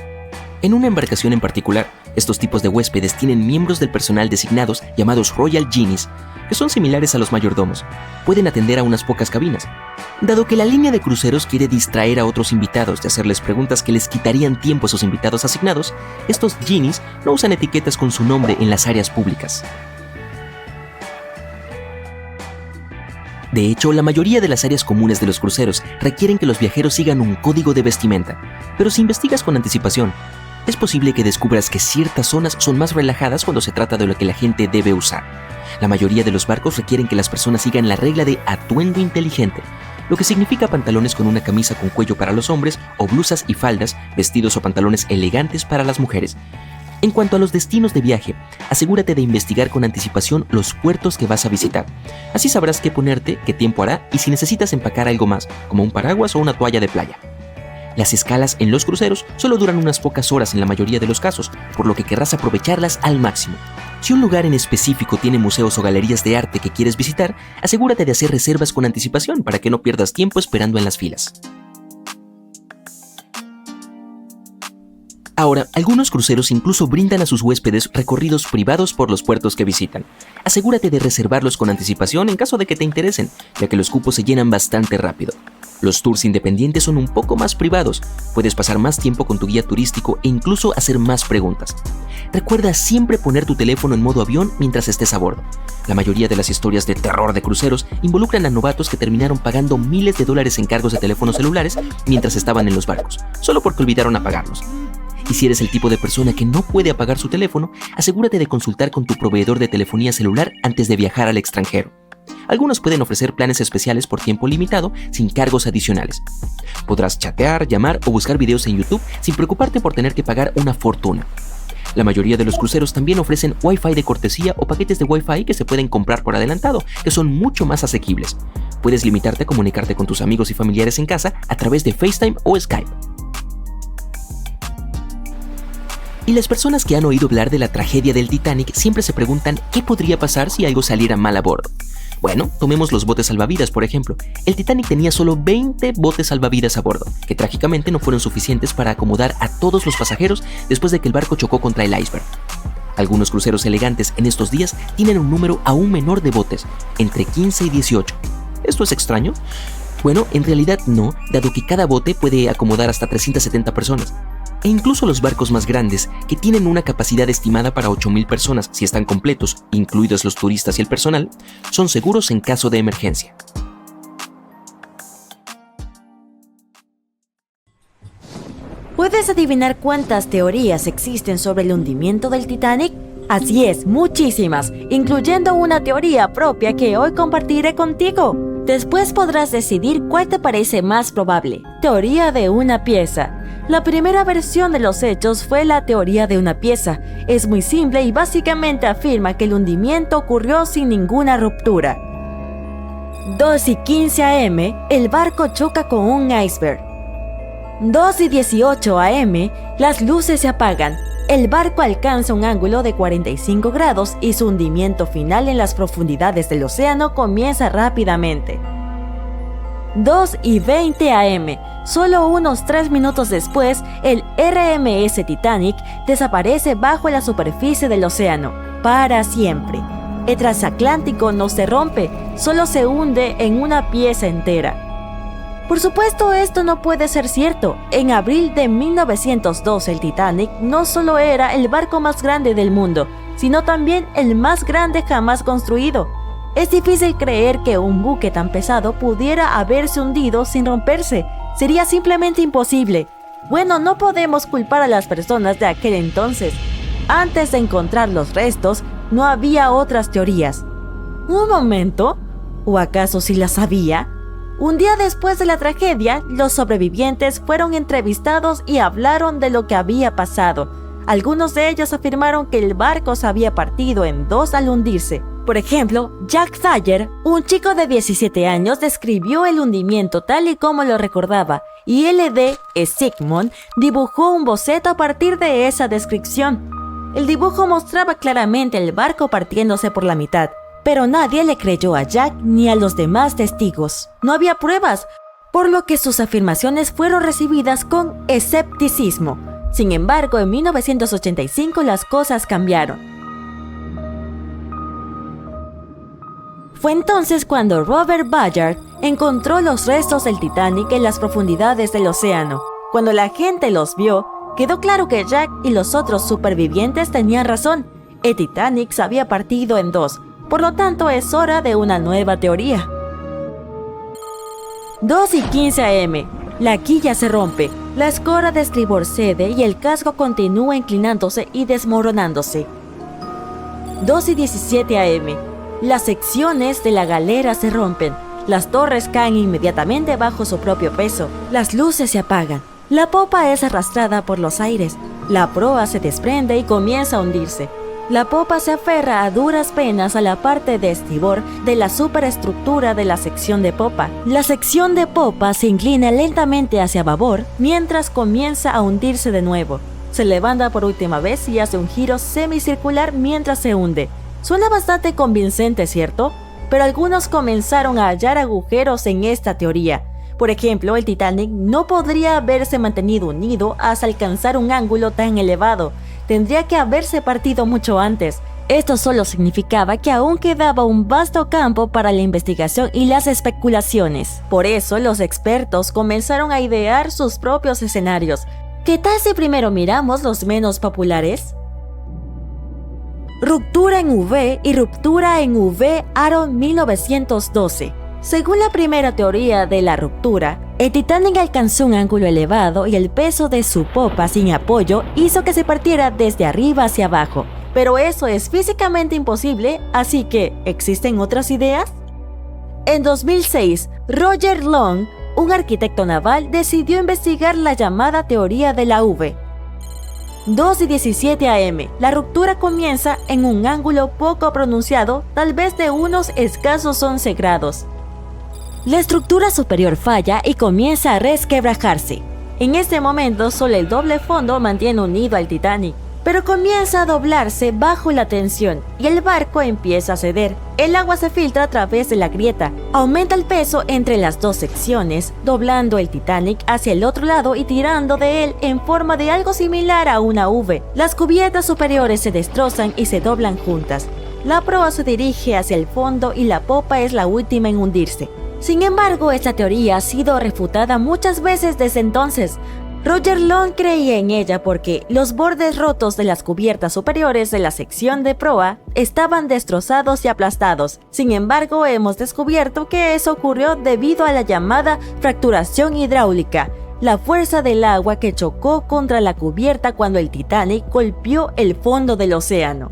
Speaker 1: En una embarcación en particular, estos tipos de huéspedes tienen miembros del personal designados llamados Royal Genies, que son similares a los mayordomos. Pueden atender a unas pocas cabinas. Dado que la línea de cruceros quiere distraer a otros invitados de hacerles preguntas que les quitarían tiempo a sus invitados asignados, estos Genies no usan etiquetas con su nombre en las áreas públicas. De hecho, la mayoría de las áreas comunes de los cruceros requieren que los viajeros sigan un código de vestimenta, pero si investigas con anticipación, es posible que descubras que ciertas zonas son más relajadas cuando se trata de lo que la gente debe usar. La mayoría de los barcos requieren que las personas sigan la regla de atuendo inteligente, lo que significa pantalones con una camisa con cuello para los hombres o blusas y faldas, vestidos o pantalones elegantes para las mujeres. En cuanto a los destinos de viaje, asegúrate de investigar con anticipación los puertos que vas a visitar. Así sabrás qué ponerte, qué tiempo hará y si necesitas empacar algo más, como un paraguas o una toalla de playa. Las escalas en los cruceros solo duran unas pocas horas en la mayoría de los casos, por lo que querrás aprovecharlas al máximo. Si un lugar en específico tiene museos o galerías de arte que quieres visitar, asegúrate de hacer reservas con anticipación para que no pierdas tiempo esperando en las filas. Ahora, algunos cruceros incluso brindan a sus huéspedes recorridos privados por los puertos que visitan. Asegúrate de reservarlos con anticipación en caso de que te interesen, ya que los cupos se llenan bastante rápido. Los tours independientes son un poco más privados, puedes pasar más tiempo con tu guía turístico e incluso hacer más preguntas. Recuerda siempre poner tu teléfono en modo avión mientras estés a bordo. La mayoría de las historias de terror de cruceros involucran a novatos que terminaron pagando miles de dólares en cargos de teléfonos celulares mientras estaban en los barcos, solo porque olvidaron apagarlos. Y si eres el tipo de persona que no puede apagar su teléfono, asegúrate de consultar con tu proveedor de telefonía celular antes de viajar al extranjero. Algunos pueden ofrecer planes especiales por tiempo limitado sin cargos adicionales. Podrás chatear, llamar o buscar videos en YouTube sin preocuparte por tener que pagar una fortuna. La mayoría de los cruceros también ofrecen Wi-Fi de cortesía o paquetes de Wi-Fi que se pueden comprar por adelantado, que son mucho más asequibles. Puedes limitarte a comunicarte con tus amigos y familiares en casa a través de FaceTime o Skype. Y las personas que han oído hablar de la tragedia del Titanic siempre se preguntan qué podría pasar si algo saliera mal a bordo. Bueno, tomemos los botes salvavidas, por ejemplo. El Titanic tenía solo 20 botes salvavidas a bordo, que trágicamente no fueron suficientes para acomodar a todos los pasajeros después de que el barco chocó contra el iceberg. Algunos cruceros elegantes en estos días tienen un número aún menor de botes, entre 15 y 18. ¿Esto es extraño? Bueno, en realidad no, dado que cada bote puede acomodar hasta 370 personas. E incluso los barcos más grandes, que tienen una capacidad estimada para 8,000 personas si están completos, incluidos los turistas y el personal, son seguros en caso de emergencia.
Speaker 3: Puedes adivinar cuántas teorías existen sobre el hundimiento del Titanic? Así es, muchísimas, incluyendo una teoría propia que hoy compartiré contigo. Después podrás decidir cuál te parece más probable. Teoría de una pieza. La primera versión de los hechos fue la teoría de una pieza. Es muy simple y básicamente afirma que el hundimiento ocurrió sin ninguna ruptura. 2:15 AM, el barco choca con un iceberg. 2:18 AM, las luces se apagan. El barco alcanza un ángulo de 45 grados y su hundimiento final en las profundidades del océano comienza rápidamente. 2:20 AM, solo unos 3 minutos después, el RMS Titanic desaparece bajo la superficie del océano, para siempre. El transatlántico no se rompe, solo se hunde en una pieza entera. Por supuesto, esto no puede ser cierto. En abril de 1902, el Titanic no solo era el barco más grande del mundo, sino también el más grande jamás construido. Es difícil creer que un buque tan pesado pudiera haberse hundido sin romperse. Sería simplemente imposible. Bueno, no podemos culpar a las personas de aquel entonces. Antes de encontrar los restos, no había otras teorías. ¿Un momento? ¿O acaso sí las había? Un día después de la tragedia, los sobrevivientes fueron entrevistados y hablaron de lo que había pasado. Algunos de ellos afirmaron que el barco se había partido en dos al hundirse. Por ejemplo, Jack Thayer, un chico de 17 años, describió el hundimiento tal y como lo recordaba, y L.D. Sigmund dibujó un boceto a partir de esa descripción. El dibujo mostraba claramente el barco partiéndose por la mitad. Pero nadie le creyó a Jack ni a los demás testigos. No había pruebas, por lo que sus afirmaciones fueron recibidas con escepticismo. Sin embargo, en 1985 las cosas cambiaron. Fue entonces cuando Robert Ballard encontró los restos del Titanic en las profundidades del océano. Cuando la gente los vio, quedó claro que Jack y los otros supervivientes tenían razón. El Titanic se había partido en dos. Por lo tanto, es hora de una nueva teoría. 2:15 AM. La quilla se rompe, la escora de estribor cede y el casco continúa inclinándose y desmoronándose. 2:17 AM. Las secciones de la galera se rompen. Las torres caen inmediatamente bajo su propio peso. Las luces se apagan. La popa es arrastrada por los aires. La proa se desprende y comienza a hundirse. La popa se aferra a duras penas a la parte de estribor de la superestructura de la sección de popa. La sección de popa se inclina lentamente hacia babor mientras comienza a hundirse de nuevo. Se levanta por última vez y hace un giro semicircular mientras se hunde. Suena bastante convincente, ¿cierto? Pero algunos comenzaron a hallar agujeros en esta teoría. Por ejemplo, el Titanic no podría haberse mantenido unido hasta alcanzar un ángulo tan elevado. Tendría que haberse partido mucho antes. Esto solo significaba que aún quedaba un vasto campo para la investigación y las especulaciones. Por eso, los expertos comenzaron a idear sus propios escenarios. ¿Qué tal si primero miramos los menos populares? Ruptura en V y ruptura en V Aaron 1912. Según la primera teoría de la ruptura, el Titanic alcanzó un ángulo elevado y el peso de su popa sin apoyo hizo que se partiera desde arriba hacia abajo. Pero eso es físicamente imposible, así que, ¿existen otras ideas? En 2006, Roger Long, un arquitecto naval, decidió investigar la llamada teoría de la V. 2:17 AM. La ruptura comienza en un ángulo poco pronunciado, tal vez de unos escasos 11 grados. La estructura superior falla y comienza a resquebrajarse. En este momento, solo el doble fondo mantiene unido al Titanic, pero comienza a doblarse bajo la tensión y el barco empieza a ceder. El agua se filtra a través de la grieta, aumenta el peso entre las dos secciones, doblando el Titanic hacia el otro lado y tirando de él en forma de algo similar a una V. Las cubiertas superiores se destrozan y se doblan juntas. La proa se dirige hacia el fondo y la popa es la última en hundirse. Sin embargo, esta teoría ha sido refutada muchas veces desde entonces. Roger Long creía en ella porque los bordes rotos de las cubiertas superiores de la sección de proa estaban destrozados y aplastados. Sin embargo, hemos descubierto que eso ocurrió debido a la llamada fracturación hidráulica. la fuerza del agua que chocó contra la cubierta cuando el Titanic golpeó el fondo del océano.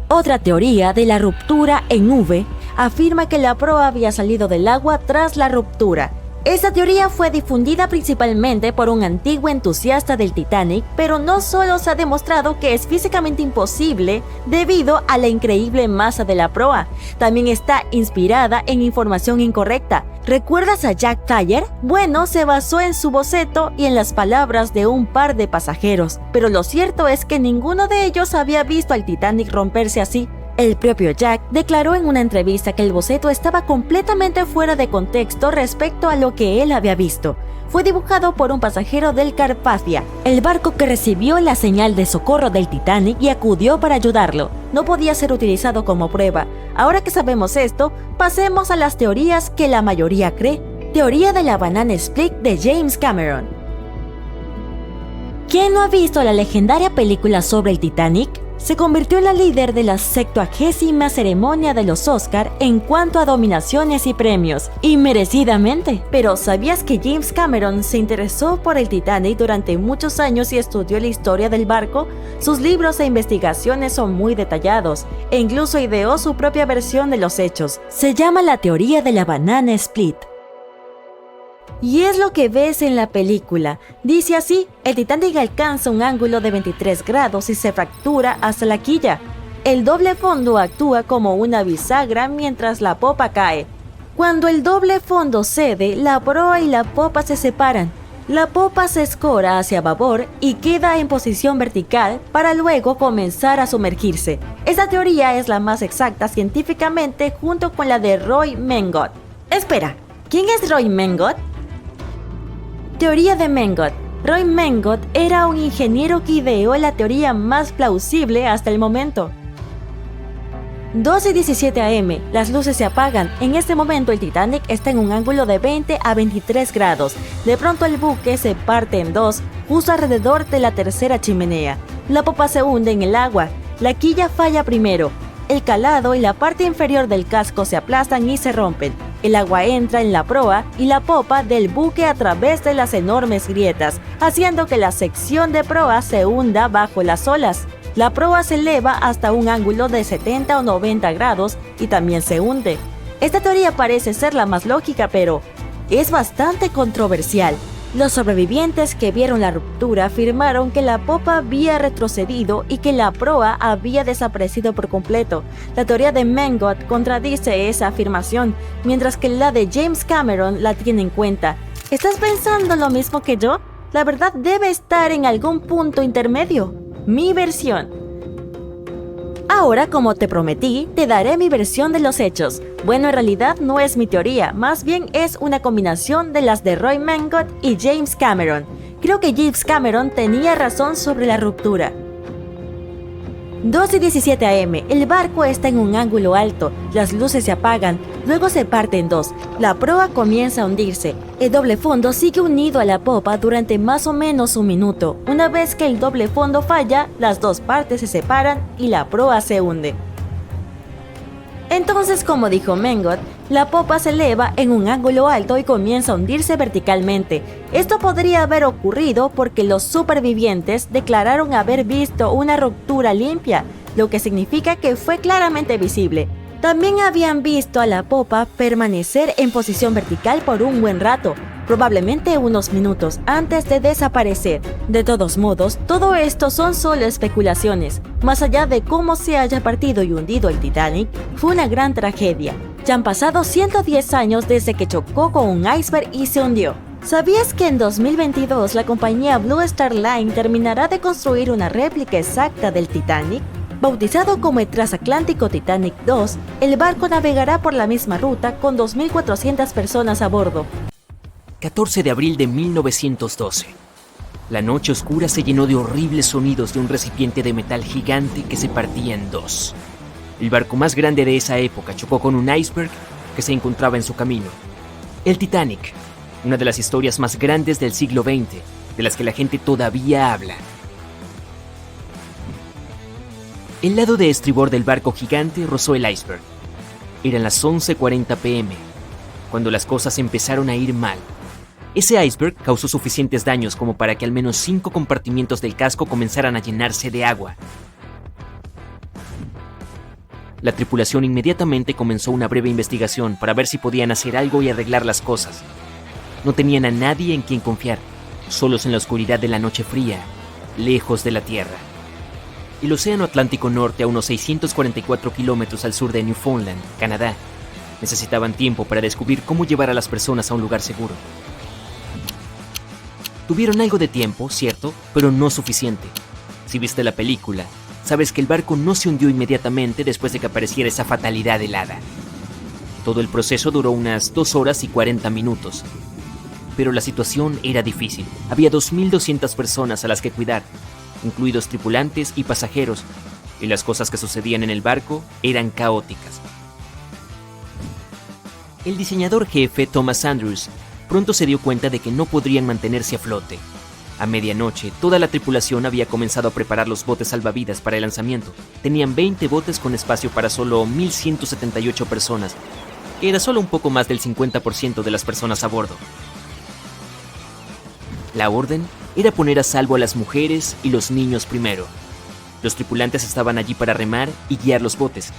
Speaker 3: Otra teoría de la ruptura en V afirma que la proa había salido del agua tras la ruptura. Esta teoría fue difundida principalmente por un antiguo entusiasta del Titanic, pero no solo se ha demostrado que es físicamente imposible debido a la increíble masa de la proa, también está inspirada en información incorrecta. ¿Recuerdas a Jack Thayer? Bueno, se basó en su boceto y en las palabras de un par de pasajeros, pero lo cierto es que ninguno de ellos había visto al Titanic romperse así. El propio Jack declaró en una entrevista que el boceto estaba completamente fuera de contexto respecto a lo que él había visto. Fue dibujado por un pasajero del Carpathia, el barco que recibió la señal de socorro del Titanic y acudió para ayudarlo. No podía ser utilizado como prueba. Ahora que sabemos esto, pasemos a las teorías que la mayoría cree. Teoría de la Banana Split de James Cameron. ¿Quién no ha visto la legendaria película sobre el Titanic? Se convirtió en la líder de la 70ª ceremonia de los Oscar en cuanto a nominaciones y premios, y merecidamente. Pero ¿sabías que James Cameron se interesó por el Titanic durante muchos años y estudió la historia del barco? Sus libros e investigaciones son muy detallados, e incluso ideó su propia versión de los hechos. Se llama la teoría de la Banana Split. Y es lo que ves en la película. Dice así: el Titanic alcanza un ángulo de 23 grados y se fractura hasta la quilla. El doble fondo actúa como una bisagra mientras la popa cae. Cuando el doble fondo cede, la proa y la popa se separan. La popa se escora hacia babor y queda en posición vertical para luego comenzar a sumergirse. Esta teoría es la más exacta científicamente junto con la de Roy Mengot. Espera, ¿quién es Roy Mengot? Teoría de Mengot. Roy Mengot era un ingeniero que ideó la teoría más plausible hasta el momento. 12:17 am, las luces se apagan. En este momento el Titanic está en un ángulo de 20 a 23 grados. De pronto el buque se parte en dos, justo alrededor de la tercera chimenea. La popa se hunde en el agua. La quilla falla primero. El calado y la parte inferior del casco se aplastan y se rompen. El agua entra en la proa y la popa del buque a través de las enormes grietas, haciendo que la sección de proa se hunda bajo las olas. La proa se eleva hasta un ángulo de 70 o 90 grados y también se hunde. Esta teoría parece ser la más lógica, pero es bastante controversial. Los sobrevivientes que vieron la ruptura afirmaron que la popa había retrocedido y que la proa había desaparecido por completo. La teoría de Mengot contradice esa afirmación, mientras que la de James Cameron la tiene en cuenta. ¿Estás pensando lo mismo que yo? La verdad debe estar en algún punto intermedio. Mi versión. Ahora, como te prometí, te daré mi versión de los hechos. Bueno, en realidad no es mi teoría, más bien es una combinación de las de Roy Mengot y James Cameron. Creo que James Cameron tenía razón sobre la ruptura. 12:17 am, el barco está en un ángulo alto, las luces se apagan, luego se parte en dos, la proa comienza a hundirse, el doble fondo sigue unido a la popa durante más o menos un minuto. Una vez que el doble fondo falla, las dos partes se separan y la proa se hunde. Entonces, como dijo Mengot, la popa se eleva en un ángulo alto y comienza a hundirse verticalmente. Esto podría haber ocurrido porque los supervivientes declararon haber visto una ruptura limpia, lo que significa que fue claramente visible. También habían visto a la popa permanecer en posición vertical por un buen rato, probablemente unos minutos antes de desaparecer. De todos modos, todo esto son solo especulaciones. Más allá de cómo se haya partido y hundido el Titanic, fue una gran tragedia. Ya han pasado 110 años desde que chocó con un iceberg y se hundió. ¿Sabías que en 2022 la compañía Blue Star Line terminará de construir una réplica exacta del Titanic? Bautizado como el transatlántico Titanic 2, el barco navegará por la misma ruta con 2.400 personas a bordo.
Speaker 1: 14 de abril de 1912. La noche oscura se llenó de horribles sonidos de un recipiente de metal gigante que se partía en dos. El barco más grande de esa época chocó con un iceberg que se encontraba en su camino. El Titanic, una de las historias más grandes del siglo XX, de las que la gente todavía habla. El lado de estribor del barco gigante rozó el iceberg. Eran las 11:40 p.m., cuando las cosas empezaron a ir mal. Ese iceberg causó suficientes daños como para que al menos 5 compartimientos del casco comenzaran a llenarse de agua. La tripulación inmediatamente comenzó una breve investigación para ver si podían hacer algo y arreglar las cosas. No tenían a nadie en quien confiar, solos en la oscuridad de la noche fría, lejos de la Tierra. El Océano Atlántico Norte, a unos 644 kilómetros al sur de Newfoundland, Canadá. Necesitaban tiempo para descubrir cómo llevar a las personas a un lugar seguro. Tuvieron algo de tiempo, cierto, pero no suficiente. Si viste la película, sabes que el barco no se hundió inmediatamente después de que apareciera esa fatalidad helada. Todo el proceso duró unas 2 horas y 40 minutos. Pero la situación era difícil. Había 2.200 personas a las que cuidar, incluidos tripulantes y pasajeros, y las cosas que sucedían en el barco eran caóticas. El diseñador jefe, Thomas Andrews, pronto se dio cuenta de que no podrían mantenerse a flote. A medianoche, toda la tripulación había comenzado a preparar los botes salvavidas para el lanzamiento. Tenían 20 botes con espacio para solo 1.178 personas, que era solo un poco más del 50% de las personas a bordo. La orden era poner a salvo a las mujeres y los niños primero. Los tripulantes estaban allí para remar y guiar los botes.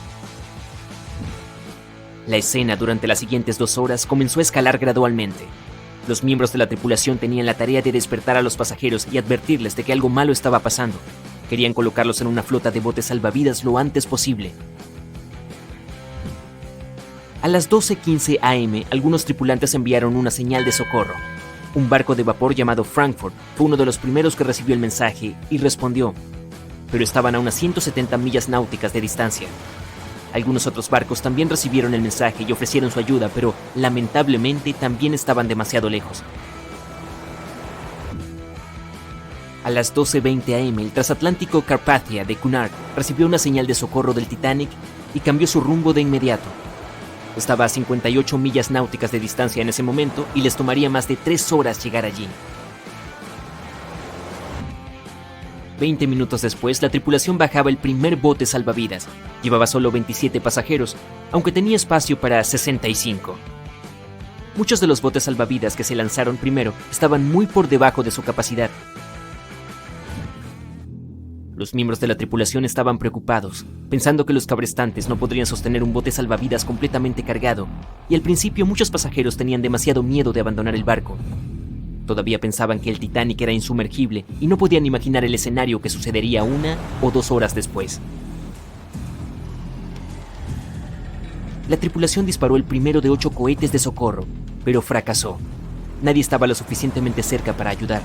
Speaker 1: La escena durante las siguientes 2 horas comenzó a escalar gradualmente. Los miembros de la tripulación tenían la tarea de despertar a los pasajeros y advertirles de que algo malo estaba pasando. Querían colocarlos en una flota de botes salvavidas lo antes posible. A las 12:15 am, algunos tripulantes enviaron una señal de socorro. Un barco de vapor llamado Frankfurt fue uno de los primeros que recibió el mensaje y respondió, pero estaban a unas 170 millas náuticas de distancia. Algunos otros barcos también recibieron el mensaje y ofrecieron su ayuda, pero lamentablemente también estaban demasiado lejos. A las 12:20 am, el transatlántico Carpathia de Cunard recibió una señal de socorro del Titanic y cambió su rumbo de inmediato. Estaba a 58 millas náuticas de distancia en ese momento y les tomaría más de 3 horas llegar allí. 20 minutos después, la tripulación bajaba el primer bote salvavidas. Llevaba solo 27 pasajeros, aunque tenía espacio para 65. Muchos de los botes salvavidas que se lanzaron primero estaban muy por debajo de su capacidad. Los miembros de la tripulación estaban preocupados, pensando que los cabrestantes no podrían sostener un bote salvavidas completamente cargado, y al principio muchos pasajeros tenían demasiado miedo de abandonar el barco. Todavía pensaban que el Titanic era insumergible y no podían imaginar el escenario que sucedería 1 o 2 horas después. La tripulación disparó el primero de 8 cohetes de socorro, pero fracasó. Nadie estaba lo suficientemente cerca para ayudar.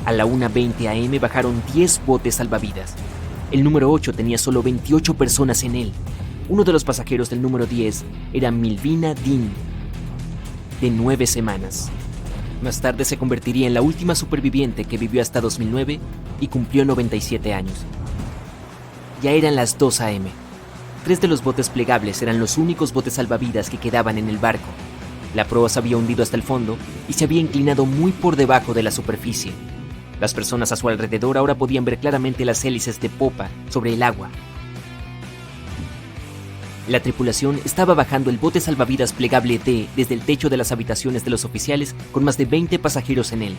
Speaker 1: A la 1:20 am bajaron 10 botes salvavidas. El número 8 tenía solo 28 personas en él. Uno de los pasajeros del número 10 era Milvina Dean, de 9 semanas. Más tarde se convertiría en la última superviviente que vivió hasta 2009 y cumplió 97 años. Ya eran las 2 am. 3 de los botes plegables eran los únicos botes salvavidas que quedaban en el barco. La proa se había hundido hasta el fondo y se había inclinado muy por debajo de la superficie. Las personas a su alrededor ahora podían ver claramente las hélices de popa sobre el agua. La tripulación estaba bajando el bote salvavidas plegable D desde el techo de las habitaciones de los oficiales con más de 20 pasajeros en él.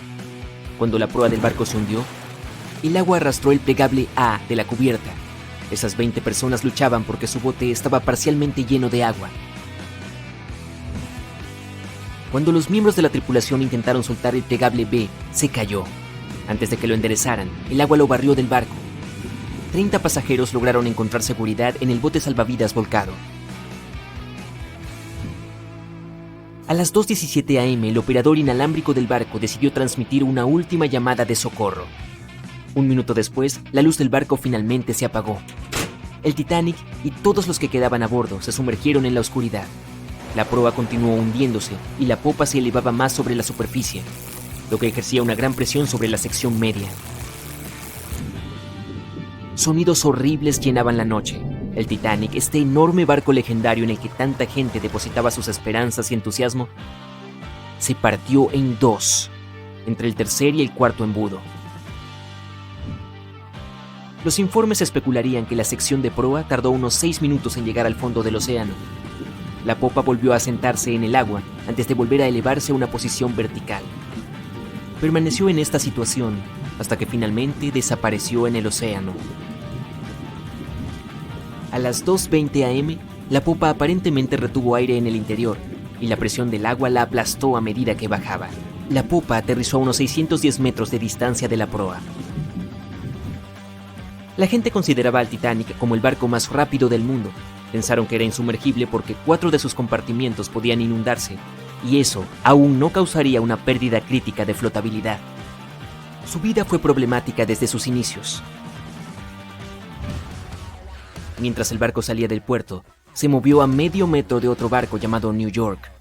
Speaker 1: Cuando la proa del barco se hundió, el agua arrastró el plegable A de la cubierta. Esas 20 personas luchaban porque su bote estaba parcialmente lleno de agua. Cuando los miembros de la tripulación intentaron soltar el plegable B, se cayó. Antes de que lo enderezaran, el agua lo barrió del barco. 30 pasajeros lograron encontrar seguridad en el bote salvavidas volcado. A las 2:17 am, el operador inalámbrico del barco decidió transmitir una última llamada de socorro. 1 minuto después, la luz del barco finalmente se apagó. El Titanic y todos los que quedaban a bordo se sumergieron en la oscuridad. La proa continuó hundiéndose y la popa se elevaba más sobre la superficie, lo que ejercía una gran presión sobre la sección media. Sonidos horribles llenaban la noche. El Titanic, este enorme barco legendario en el que tanta gente depositaba sus esperanzas y entusiasmo, se partió en 2, entre el tercer y el cuarto embudo. Los informes especularían que la sección de proa tardó unos 6 minutos en llegar al fondo del océano. La popa volvió a sentarse en el agua antes de volver a elevarse a una posición vertical. Permaneció en esta situación hasta que finalmente desapareció en el océano. A las 2:20 am, la popa aparentemente retuvo aire en el interior y la presión del agua la aplastó a medida que bajaba. La popa aterrizó a unos 610 metros de distancia de la proa. La gente consideraba al Titanic como el barco más rápido del mundo. Pensaron que era insumergible porque 4 de sus compartimientos podían inundarse, y eso aún no causaría una pérdida crítica de flotabilidad. Su vida fue problemática desde sus inicios. Mientras el barco salía del puerto, se movió a medio metro de otro barco llamado New York.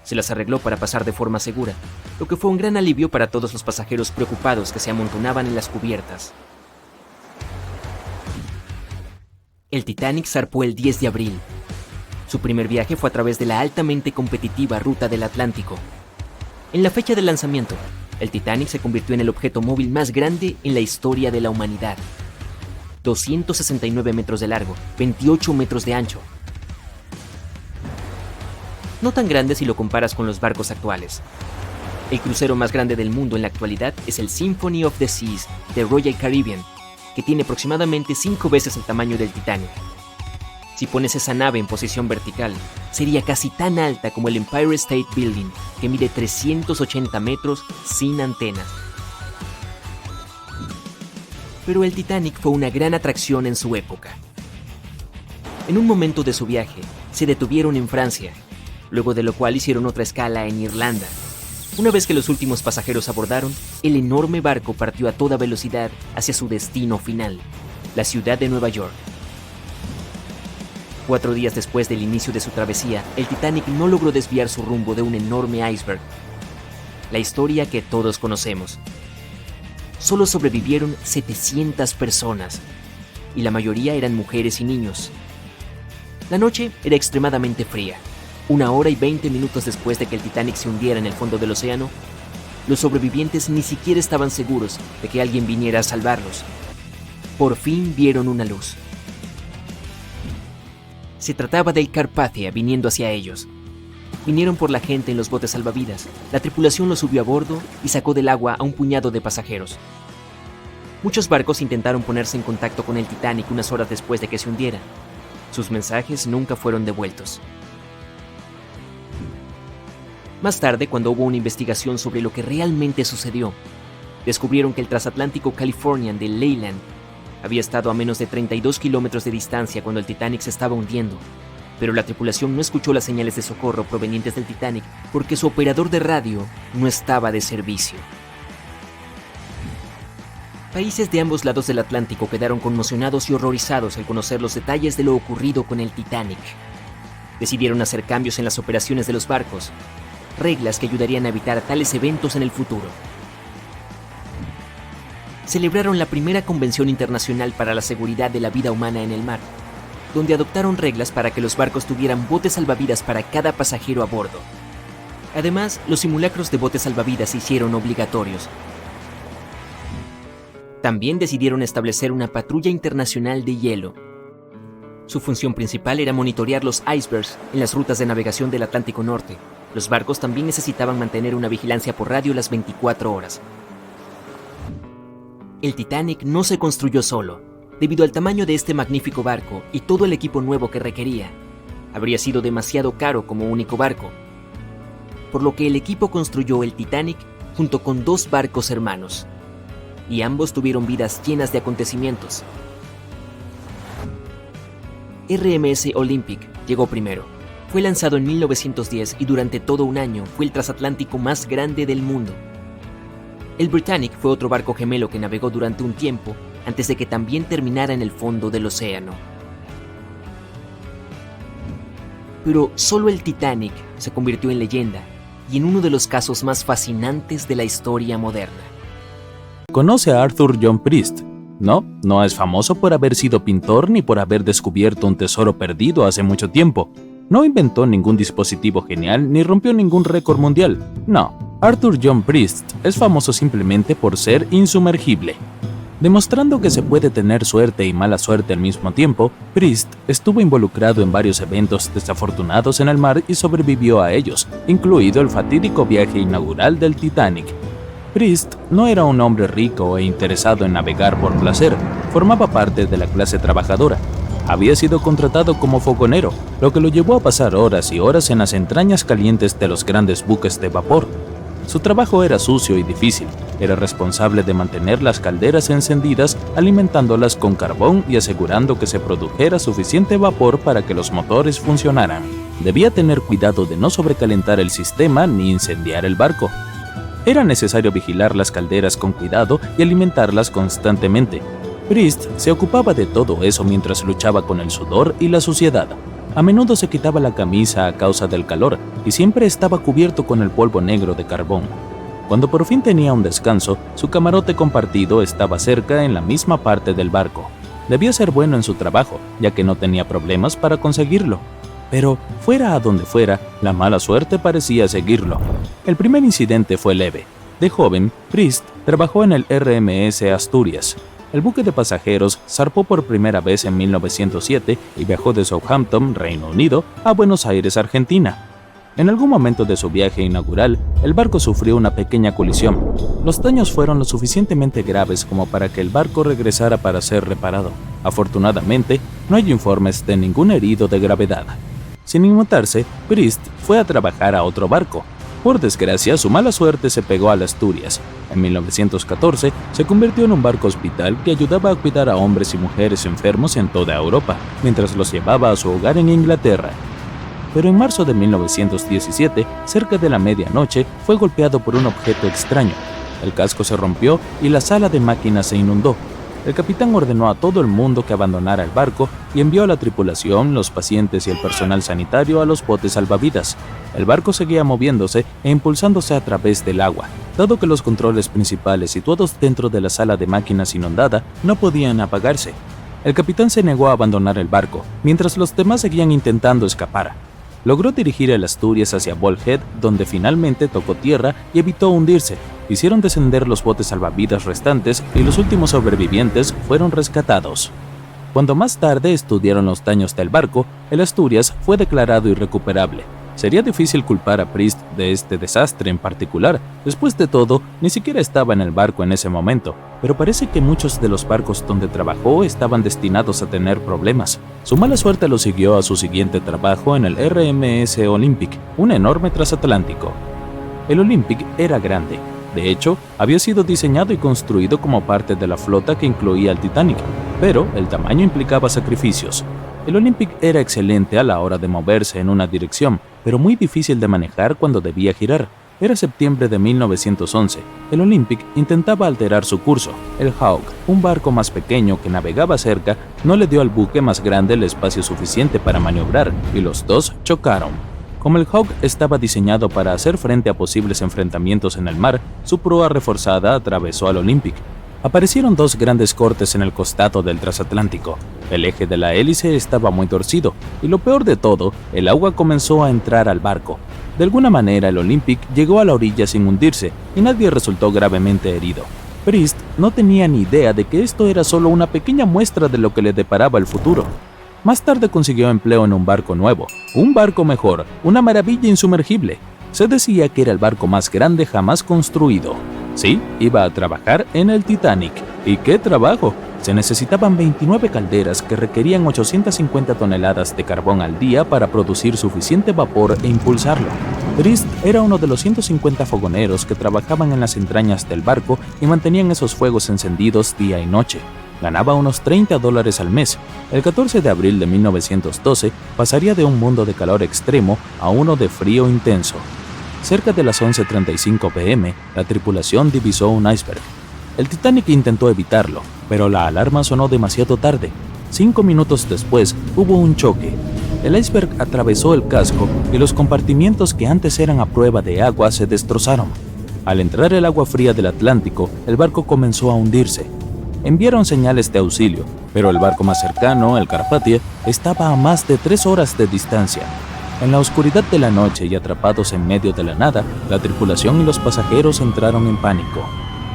Speaker 1: Se las arregló para pasar de forma segura, lo que fue un gran alivio para todos los pasajeros preocupados que se amontonaban en las cubiertas. El Titanic zarpó el 10 de abril. Su primer viaje fue a través de la altamente competitiva ruta del Atlántico. En la fecha del lanzamiento, el Titanic se convirtió en el objeto móvil más grande en la historia de la humanidad. 269 metros de largo, 28 metros de ancho. No tan grande si lo comparas con los barcos actuales. El crucero más grande del mundo en la actualidad es el Symphony of the Seas de Royal Caribbean, que tiene aproximadamente 5 veces el tamaño del Titanic. Si pones esa nave en posición vertical, sería casi tan alta como el Empire State Building, que mide 380 metros sin antenas. Pero el Titanic fue una gran atracción en su época. En un momento de su viaje, se detuvieron en Francia, luego de lo cual hicieron otra escala en Irlanda. Una vez que los últimos pasajeros abordaron, el enorme barco partió a toda velocidad hacia su destino final, la ciudad de Nueva York. 4 días después del inicio de su travesía, el Titanic no logró desviar su rumbo de un enorme iceberg. La historia que todos conocemos. Solo sobrevivieron 700 personas, y la mayoría eran mujeres y niños. La noche era extremadamente fría. 1 hora y 20 minutos después de que el Titanic se hundiera en el fondo del océano, los sobrevivientes ni siquiera estaban seguros de que alguien viniera a salvarlos. Por fin vieron una luz. Se trataba del Carpathia viniendo hacia ellos. Vinieron por la gente en los botes salvavidas. La tripulación los subió a bordo y sacó del agua a un puñado de pasajeros. Muchos barcos intentaron ponerse en contacto con el Titanic unas horas después de que se hundiera. Sus mensajes nunca fueron devueltos. Más tarde, cuando hubo una investigación sobre lo que realmente sucedió, descubrieron que el transatlántico Californian de Leyland había estado a menos de 32 kilómetros de distancia cuando el Titanic se estaba hundiendo, pero la tripulación no escuchó las señales de socorro provenientes del Titanic porque su operador de radio no estaba de servicio. Países de ambos lados del Atlántico quedaron conmocionados y horrorizados al conocer los detalles de lo ocurrido con el Titanic. Decidieron hacer cambios en las operaciones de los barcos, reglas que ayudarían a evitar tales eventos en el futuro. Celebraron la primera Convención Internacional para la Seguridad de la Vida Humana en el Mar, donde adoptaron reglas para que los barcos tuvieran botes salvavidas para cada pasajero a bordo. Además, los simulacros de botes salvavidas se hicieron obligatorios. También decidieron establecer una patrulla internacional de hielo. Su función principal era monitorear los icebergs en las rutas de navegación del Atlántico Norte. Los barcos también necesitaban mantener una vigilancia por radio las 24 horas. El Titanic no se construyó solo. Debido al tamaño de este magnífico barco y todo el equipo nuevo que requería, habría sido demasiado caro como único barco, por lo que el equipo construyó el Titanic junto con 2 barcos hermanos, y ambos tuvieron vidas llenas de acontecimientos. RMS Olympic llegó primero. Fue lanzado en 1910 y durante todo un año fue el transatlántico más grande del mundo. El Britannic fue otro barco gemelo que navegó durante un tiempo antes de que también terminara en el fondo del océano. Pero solo el Titanic se convirtió en leyenda y en uno de los casos más fascinantes de la historia moderna.
Speaker 4: Conoce a Arthur John Priest. No es famoso por haber sido pintor ni por haber descubierto un tesoro perdido hace mucho tiempo. No inventó ningún dispositivo genial ni rompió ningún récord mundial. No, Arthur John Priest es famoso simplemente por ser insumergible. Demostrando que se puede tener suerte y mala suerte al mismo tiempo, Priest estuvo involucrado en varios eventos desafortunados en el mar y sobrevivió a ellos, incluido el fatídico viaje inaugural del Titanic. Priest no era un hombre rico e interesado en navegar por placer, formaba parte de la clase trabajadora. Había sido contratado como fogonero, lo que lo llevó a pasar horas y horas en las entrañas calientes de los grandes buques de vapor. Su trabajo era sucio y difícil. Era responsable de mantener las calderas encendidas, alimentándolas con carbón y asegurando que se produjera suficiente vapor para que los motores funcionaran. Debía tener cuidado de no sobrecalentar el sistema ni incendiar el barco. Era necesario vigilar las calderas con cuidado y alimentarlas constantemente. Priest se ocupaba de todo eso mientras luchaba con el sudor y la suciedad. A menudo se quitaba la camisa a causa del calor y siempre estaba cubierto con el polvo negro de carbón. Cuando por fin tenía un descanso, su camarote compartido estaba cerca en la misma parte del barco. Debía ser bueno en su trabajo, ya que no tenía problemas para conseguirlo. Pero, fuera a donde fuera, la mala suerte parecía seguirlo. El primer incidente fue leve. De joven, Priest trabajó en el RMS Asturias. El buque de pasajeros zarpó por primera vez en 1907 y viajó de Southampton, Reino Unido, a Buenos Aires, Argentina. En algún momento de su viaje inaugural, el barco sufrió una pequeña colisión. Los daños fueron lo suficientemente graves como para que el barco regresara para ser reparado. Afortunadamente, no hay informes de ningún herido de gravedad. Sin inmutarse, Priest fue a trabajar a otro barco. Por desgracia, su mala suerte se pegó al Asturias. En 1914, se convirtió en un barco hospital que ayudaba a cuidar a hombres y mujeres enfermos en toda Europa, mientras los llevaba a su hogar en Inglaterra. Pero en marzo de 1917, cerca de la medianoche, fue golpeado por un objeto extraño. El casco se rompió y la sala de máquinas se inundó. El capitán ordenó a todo el mundo que abandonara el barco y envió a la tripulación, los pacientes y el personal sanitario a los botes salvavidas. El barco seguía moviéndose e impulsándose a través del agua. Dado que los controles principales situados dentro de la sala de máquinas inundada no podían apagarse, el capitán se negó a abandonar el barco, mientras los demás seguían intentando escapar. Logró dirigir el Asturias hacia Bald Head, donde finalmente tocó tierra y evitó hundirse. Hicieron descender los botes salvavidas restantes y los últimos sobrevivientes fueron rescatados. Cuando más tarde estudiaron los daños del barco, el Asturias fue declarado irrecuperable. Sería difícil culpar a Priest de este desastre en particular. Después de todo, ni siquiera estaba en el barco en ese momento, pero parece que muchos de los barcos donde trabajó estaban destinados a tener problemas. Su mala suerte lo siguió a su siguiente trabajo en el RMS Olympic, un enorme transatlántico. El Olympic era grande. De hecho, había sido diseñado y construido como parte de la flota que incluía el Titanic, pero el tamaño implicaba sacrificios. El Olympic era excelente a la hora de moverse en una dirección, pero muy difícil de manejar cuando debía girar. Era septiembre de 1911. El Olympic intentaba alterar su curso. El Hawke, un barco más pequeño que navegaba cerca, no le dio al buque más grande el espacio suficiente para maniobrar, y los dos chocaron. Como el Hawke estaba diseñado para hacer frente a posibles enfrentamientos en el mar, su proa reforzada atravesó al Olympic. Aparecieron dos grandes cortes en el costado del transatlántico. El eje de la hélice estaba muy torcido, y lo peor de todo, el agua comenzó a entrar al barco. De alguna manera el Olympic llegó a la orilla sin hundirse, y nadie resultó gravemente herido. Priest no tenía ni idea de que esto era solo una pequeña muestra de lo que le deparaba el futuro. Más tarde consiguió empleo en un barco nuevo, un barco mejor, una maravilla insumergible. Se decía que era el barco más grande jamás construido. Sí, iba a trabajar en el Titanic. ¿Y qué trabajo? Se necesitaban 29 calderas que requerían 850 toneladas de carbón al día para producir suficiente vapor e impulsarlo. Priest era uno de los 150 fogoneros que trabajaban en las entrañas del barco y mantenían esos fuegos encendidos día y noche. Ganaba unos $30 al mes. El 14 de abril de 1912 pasaría de un mundo de calor extremo a uno de frío intenso. Cerca de las 11:35 p.m., la tripulación divisó un iceberg. El Titanic intentó evitarlo, pero la alarma sonó demasiado tarde. 5 minutos después, hubo un choque. El iceberg atravesó el casco y los compartimientos que antes eran a prueba de agua se destrozaron. Al entrar el agua fría del Atlántico, el barco comenzó a hundirse. Enviaron señales de auxilio, pero el barco más cercano, el Carpathia, estaba a más de 3 horas de distancia. En la oscuridad de la noche y atrapados en medio de la nada, la tripulación y los pasajeros entraron en pánico.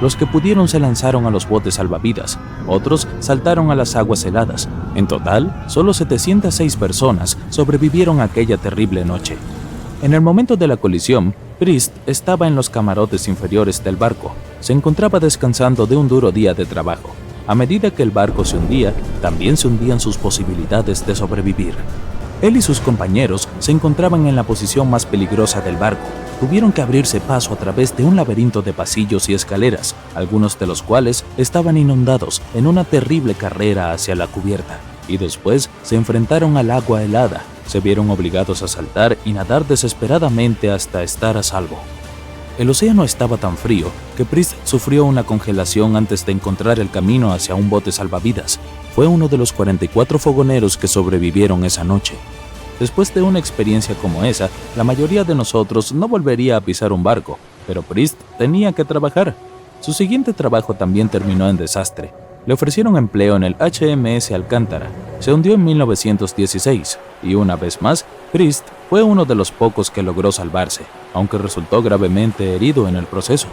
Speaker 4: Los que pudieron se lanzaron a los botes salvavidas, otros saltaron a las aguas heladas. En total, solo 706 personas sobrevivieron aquella terrible noche. En el momento de la colisión, Priest estaba en los camarotes inferiores del barco. Se encontraba descansando de un duro día de trabajo. A medida que el barco se hundía, también se hundían sus posibilidades de sobrevivir. Él y sus compañeros se encontraban en la posición más peligrosa del barco. Tuvieron que abrirse paso a través de un laberinto de pasillos y escaleras, algunos de los cuales estaban inundados en una terrible carrera hacia la cubierta. Y después se enfrentaron al agua helada. Se vieron obligados a saltar y nadar desesperadamente hasta estar a salvo. El océano estaba tan frío que Priest sufrió una congelación antes de encontrar el camino hacia un bote salvavidas. Fue uno de los 44 fogoneros que sobrevivieron esa noche. Después de una experiencia como esa, la mayoría de nosotros no volvería a pisar un barco, pero Priest tenía que trabajar. Su siguiente trabajo también terminó en desastre. Le ofrecieron empleo en el HMS Alcántara. Se hundió en 1916 y una vez más, Priest fue uno de los pocos que logró salvarse, aunque resultó gravemente herido en el proceso.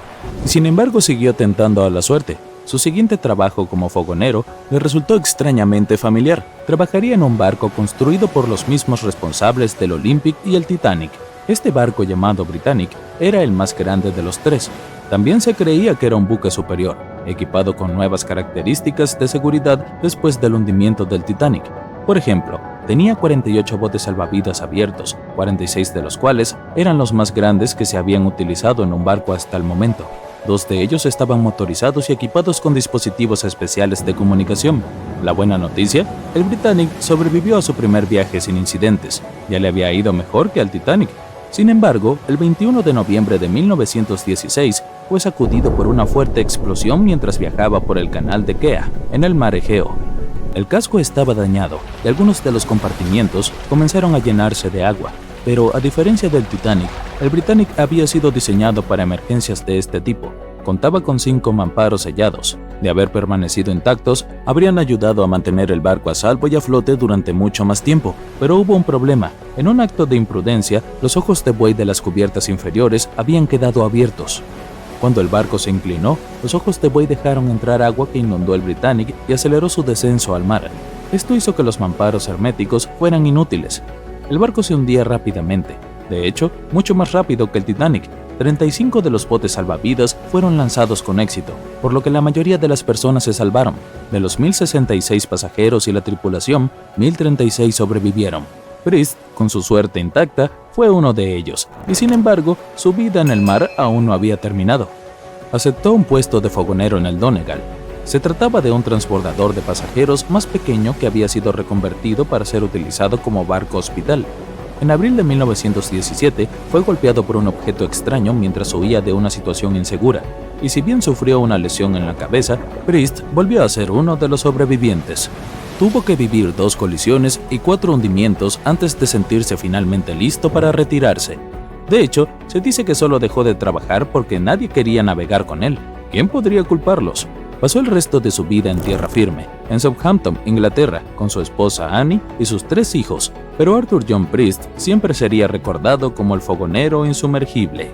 Speaker 4: Y sin embargo siguió tentando a la suerte. Su siguiente trabajo como fogonero le resultó extrañamente familiar. Trabajaría en un barco construido por los mismos responsables del Olympic y el Titanic. Este barco llamado Britannic era el más grande de los tres. También se creía que era un buque superior, equipado con nuevas características de seguridad después del hundimiento del Titanic. Por ejemplo, tenía 48 botes salvavidas abiertos, 46 de los cuales eran los más grandes que se habían utilizado en un barco hasta el momento. 2 de ellos estaban motorizados y equipados con dispositivos especiales de comunicación. La buena noticia, el Britannic sobrevivió a su primer viaje sin incidentes. Ya le había ido mejor que al Titanic. Sin embargo, el 21 de noviembre de 1916 fue sacudido por una fuerte explosión mientras viajaba por el canal de Kea, en el mar Egeo. El casco estaba dañado y algunos de los compartimientos comenzaron a llenarse de agua. Pero, a diferencia del Titanic, el Britannic había sido diseñado para emergencias de este tipo. Contaba con 5 mamparos sellados. De haber permanecido intactos, habrían ayudado a mantener el barco a salvo y a flote durante mucho más tiempo. Pero hubo un problema. En un acto de imprudencia, los ojos de buey de las cubiertas inferiores habían quedado abiertos. Cuando el barco se inclinó, los ojos de buey dejaron entrar agua que inundó el Britannic y aceleró su descenso al mar. Esto hizo que los mamparos herméticos fueran inútiles. El barco se hundía rápidamente, de hecho, mucho más rápido que el Titanic. 35 de los botes salvavidas fueron lanzados con éxito, por lo que la mayoría de las personas se salvaron. De los 1.066 pasajeros y la tripulación, 1.036 sobrevivieron. Priest, con su suerte intacta, fue uno de ellos, y sin embargo, su vida en el mar aún no había terminado. Aceptó un puesto de fogonero en el Donegal. Se trataba de un transbordador de pasajeros más pequeño que había sido reconvertido para ser utilizado como barco hospital. En abril de 1917 fue golpeado por un objeto extraño mientras huía de una situación insegura, y si bien sufrió una lesión en la cabeza, Priest volvió a ser uno de los sobrevivientes. Tuvo que vivir 2 colisiones y 4 hundimientos antes de sentirse finalmente listo para retirarse. De hecho, se dice que solo dejó de trabajar porque nadie quería navegar con él. ¿Quién podría culparlos? Pasó el resto de su vida en tierra firme, en Southampton, Inglaterra, con su esposa Annie y sus 3 hijos, pero Arthur John Priest siempre sería recordado como el fogonero insumergible.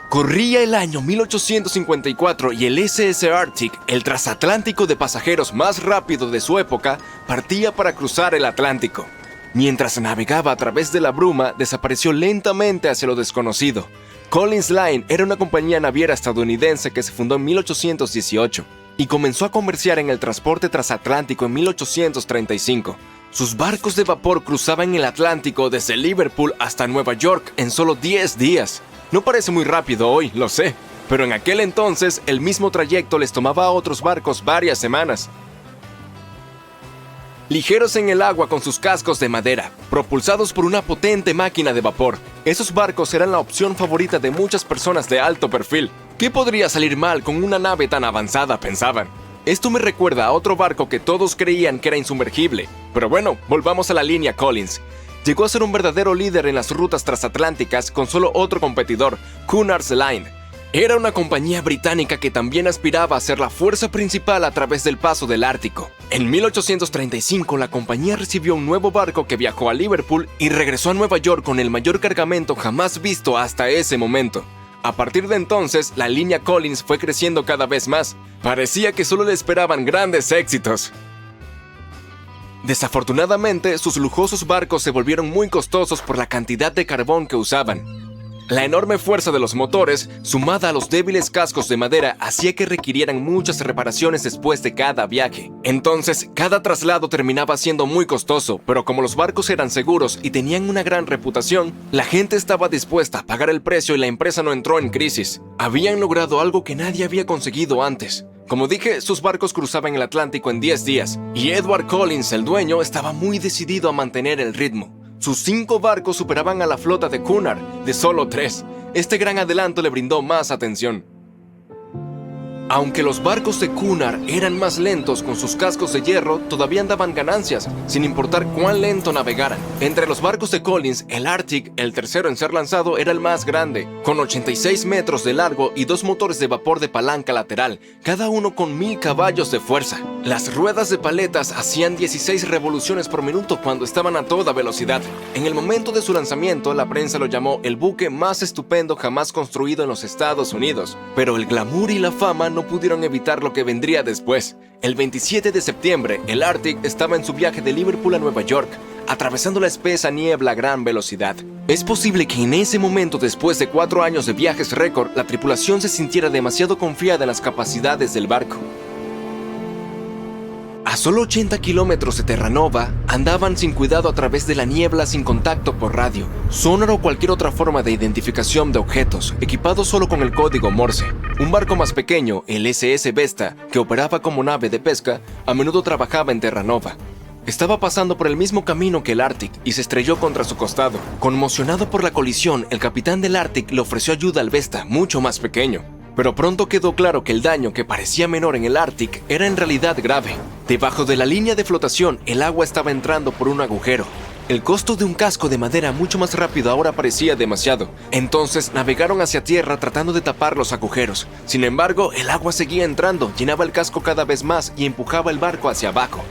Speaker 5: Corría el año 1854 y el SS Arctic, el transatlántico de pasajeros más rápido de su época, partía para cruzar el Atlántico. Mientras navegaba a través de la bruma, desapareció lentamente hacia lo desconocido. Collins Line era una compañía naviera estadounidense que se fundó en 1818 y comenzó a comerciar en el transporte transatlántico en 1835. Sus barcos de vapor cruzaban el Atlántico desde Liverpool hasta Nueva York en solo 10 días. No parece muy rápido hoy, lo sé, pero en aquel entonces el mismo trayecto les tomaba a otros barcos varias semanas. Ligeros en el agua con sus cascos de madera, propulsados por una potente máquina de vapor, esos barcos eran la opción favorita de muchas personas de alto perfil. ¿Qué podría salir mal con una nave tan avanzada?, pensaban. Esto me recuerda a otro barco que todos creían que era insumergible. Pero bueno, volvamos a la línea Collins. Llegó a ser un verdadero líder en las rutas transatlánticas con solo otro competidor, Cunard's Line. Era una compañía británica que también aspiraba a ser la fuerza principal a través del paso del Ártico. En 1835, la compañía recibió un nuevo barco que viajó a Liverpool y regresó a Nueva York con el mayor cargamento jamás visto hasta ese momento. A partir de entonces, la línea Collins fue creciendo cada vez más. Parecía que solo le esperaban grandes éxitos. Desafortunadamente, sus lujosos barcos se volvieron muy costosos por la cantidad de carbón que usaban. La enorme fuerza de los motores, sumada a los débiles cascos de madera, hacía que requirieran muchas reparaciones después de cada viaje. Entonces, cada traslado terminaba siendo muy costoso, pero como los barcos eran seguros y tenían una gran reputación, la gente estaba dispuesta a pagar el precio y la empresa no entró en crisis. Habían logrado algo que nadie había conseguido antes. Como dije, sus barcos cruzaban el Atlántico en 10 días, y Edward Collins, el dueño, estaba muy decidido a mantener el ritmo. Sus 5 barcos superaban a la flota de Cunard, de solo 3. Este gran adelanto le brindó más atención. Aunque los barcos de Cunard eran más lentos con sus cascos de hierro, todavía daban ganancias, sin importar cuán lento navegaran. Entre los barcos de Collins, el Arctic, el tercero en ser lanzado, era el más grande, con 86 metros de largo y 2 motores de vapor de palanca lateral, cada uno con 1000 caballos de fuerza. Las ruedas de paletas hacían 16 revoluciones por minuto cuando estaban a toda velocidad. En el momento de su lanzamiento, la prensa lo llamó el buque más estupendo jamás construido en los Estados Unidos. Pero el glamour y la fama no pudieron evitar lo que vendría después. El 27 de septiembre, el Arctic estaba en su viaje de Liverpool a Nueva York, atravesando la espesa niebla a gran velocidad. Es posible que en ese momento, después de 4 años de viajes récord, la tripulación se sintiera demasiado confiada en las capacidades del barco. A solo 80 kilómetros de Terranova, andaban sin cuidado a través de la niebla sin contacto por radio, sonar o cualquier otra forma de identificación de objetos, equipados solo con el código Morse. Un barco más pequeño, el SS Vesta, que operaba como nave de pesca, a menudo trabajaba en Terranova. Estaba pasando por el mismo camino que el Arctic y se estrelló contra su costado. Conmocionado por la colisión, el capitán del Arctic le ofreció ayuda al Vesta, mucho más pequeño. Pero pronto quedó claro que el daño que parecía menor en el Arctic era en realidad grave. Debajo de la línea de flotación, el agua estaba entrando por un agujero. El costo de un casco de madera mucho más rápido ahora parecía demasiado. Entonces navegaron hacia tierra tratando de tapar los agujeros. Sin embargo, el agua seguía entrando, llenaba el casco cada vez más y empujaba el barco hacia abajo.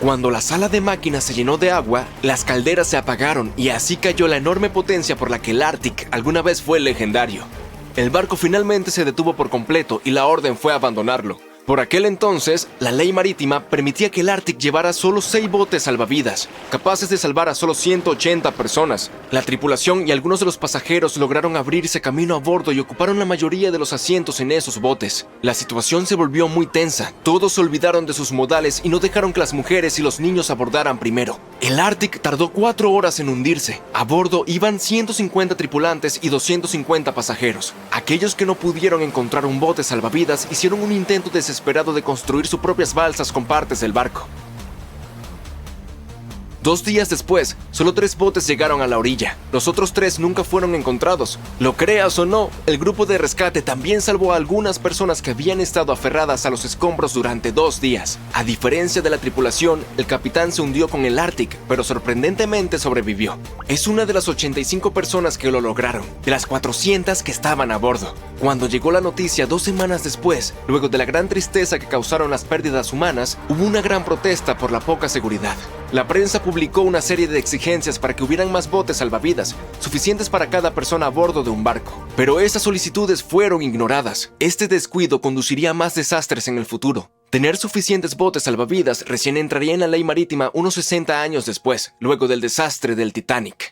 Speaker 5: Cuando la sala de máquinas se llenó de agua, las calderas se apagaron y así cayó la enorme potencia por la que el Arctic alguna vez fue legendario. El barco finalmente se detuvo por completo y la orden fue abandonarlo. Por aquel entonces, la ley marítima permitía que el Arctic llevara solo 6 botes salvavidas, capaces de salvar a solo 180 personas. La tripulación y algunos de los pasajeros lograron abrirse camino a bordo y ocuparon la mayoría de los asientos en esos botes. La situación se volvió muy tensa, todos se olvidaron de sus modales y no dejaron que las mujeres y los niños abordaran primero. El Arctic tardó 4 horas en hundirse. A bordo iban 150 tripulantes y 250 pasajeros. Aquellos que no pudieron encontrar un bote salvavidas hicieron un intento desesperado de construir sus propias balsas con partes del barco. 2 días después, solo 3 botes llegaron a la orilla. Los otros 3 nunca fueron encontrados. Lo creas o no, el grupo de rescate también salvó a algunas personas que habían estado aferradas a los escombros durante 2 días. A diferencia de la tripulación, el capitán se hundió con el Arctic, pero sorprendentemente sobrevivió. Es una de las 85 personas que lo lograron, de las 400 que estaban a bordo. Cuando llegó la noticia 2 semanas después, luego de la gran tristeza que causaron las pérdidas humanas, hubo una gran protesta por la poca seguridad. La prensa publicó una serie de exigencias para que hubieran más botes salvavidas, suficientes para cada persona a bordo de un barco. Pero esas solicitudes fueron ignoradas. Este descuido conduciría a más desastres en el futuro. Tener suficientes botes salvavidas recién entraría en la ley marítima unos 60 años después, luego del desastre del Titanic.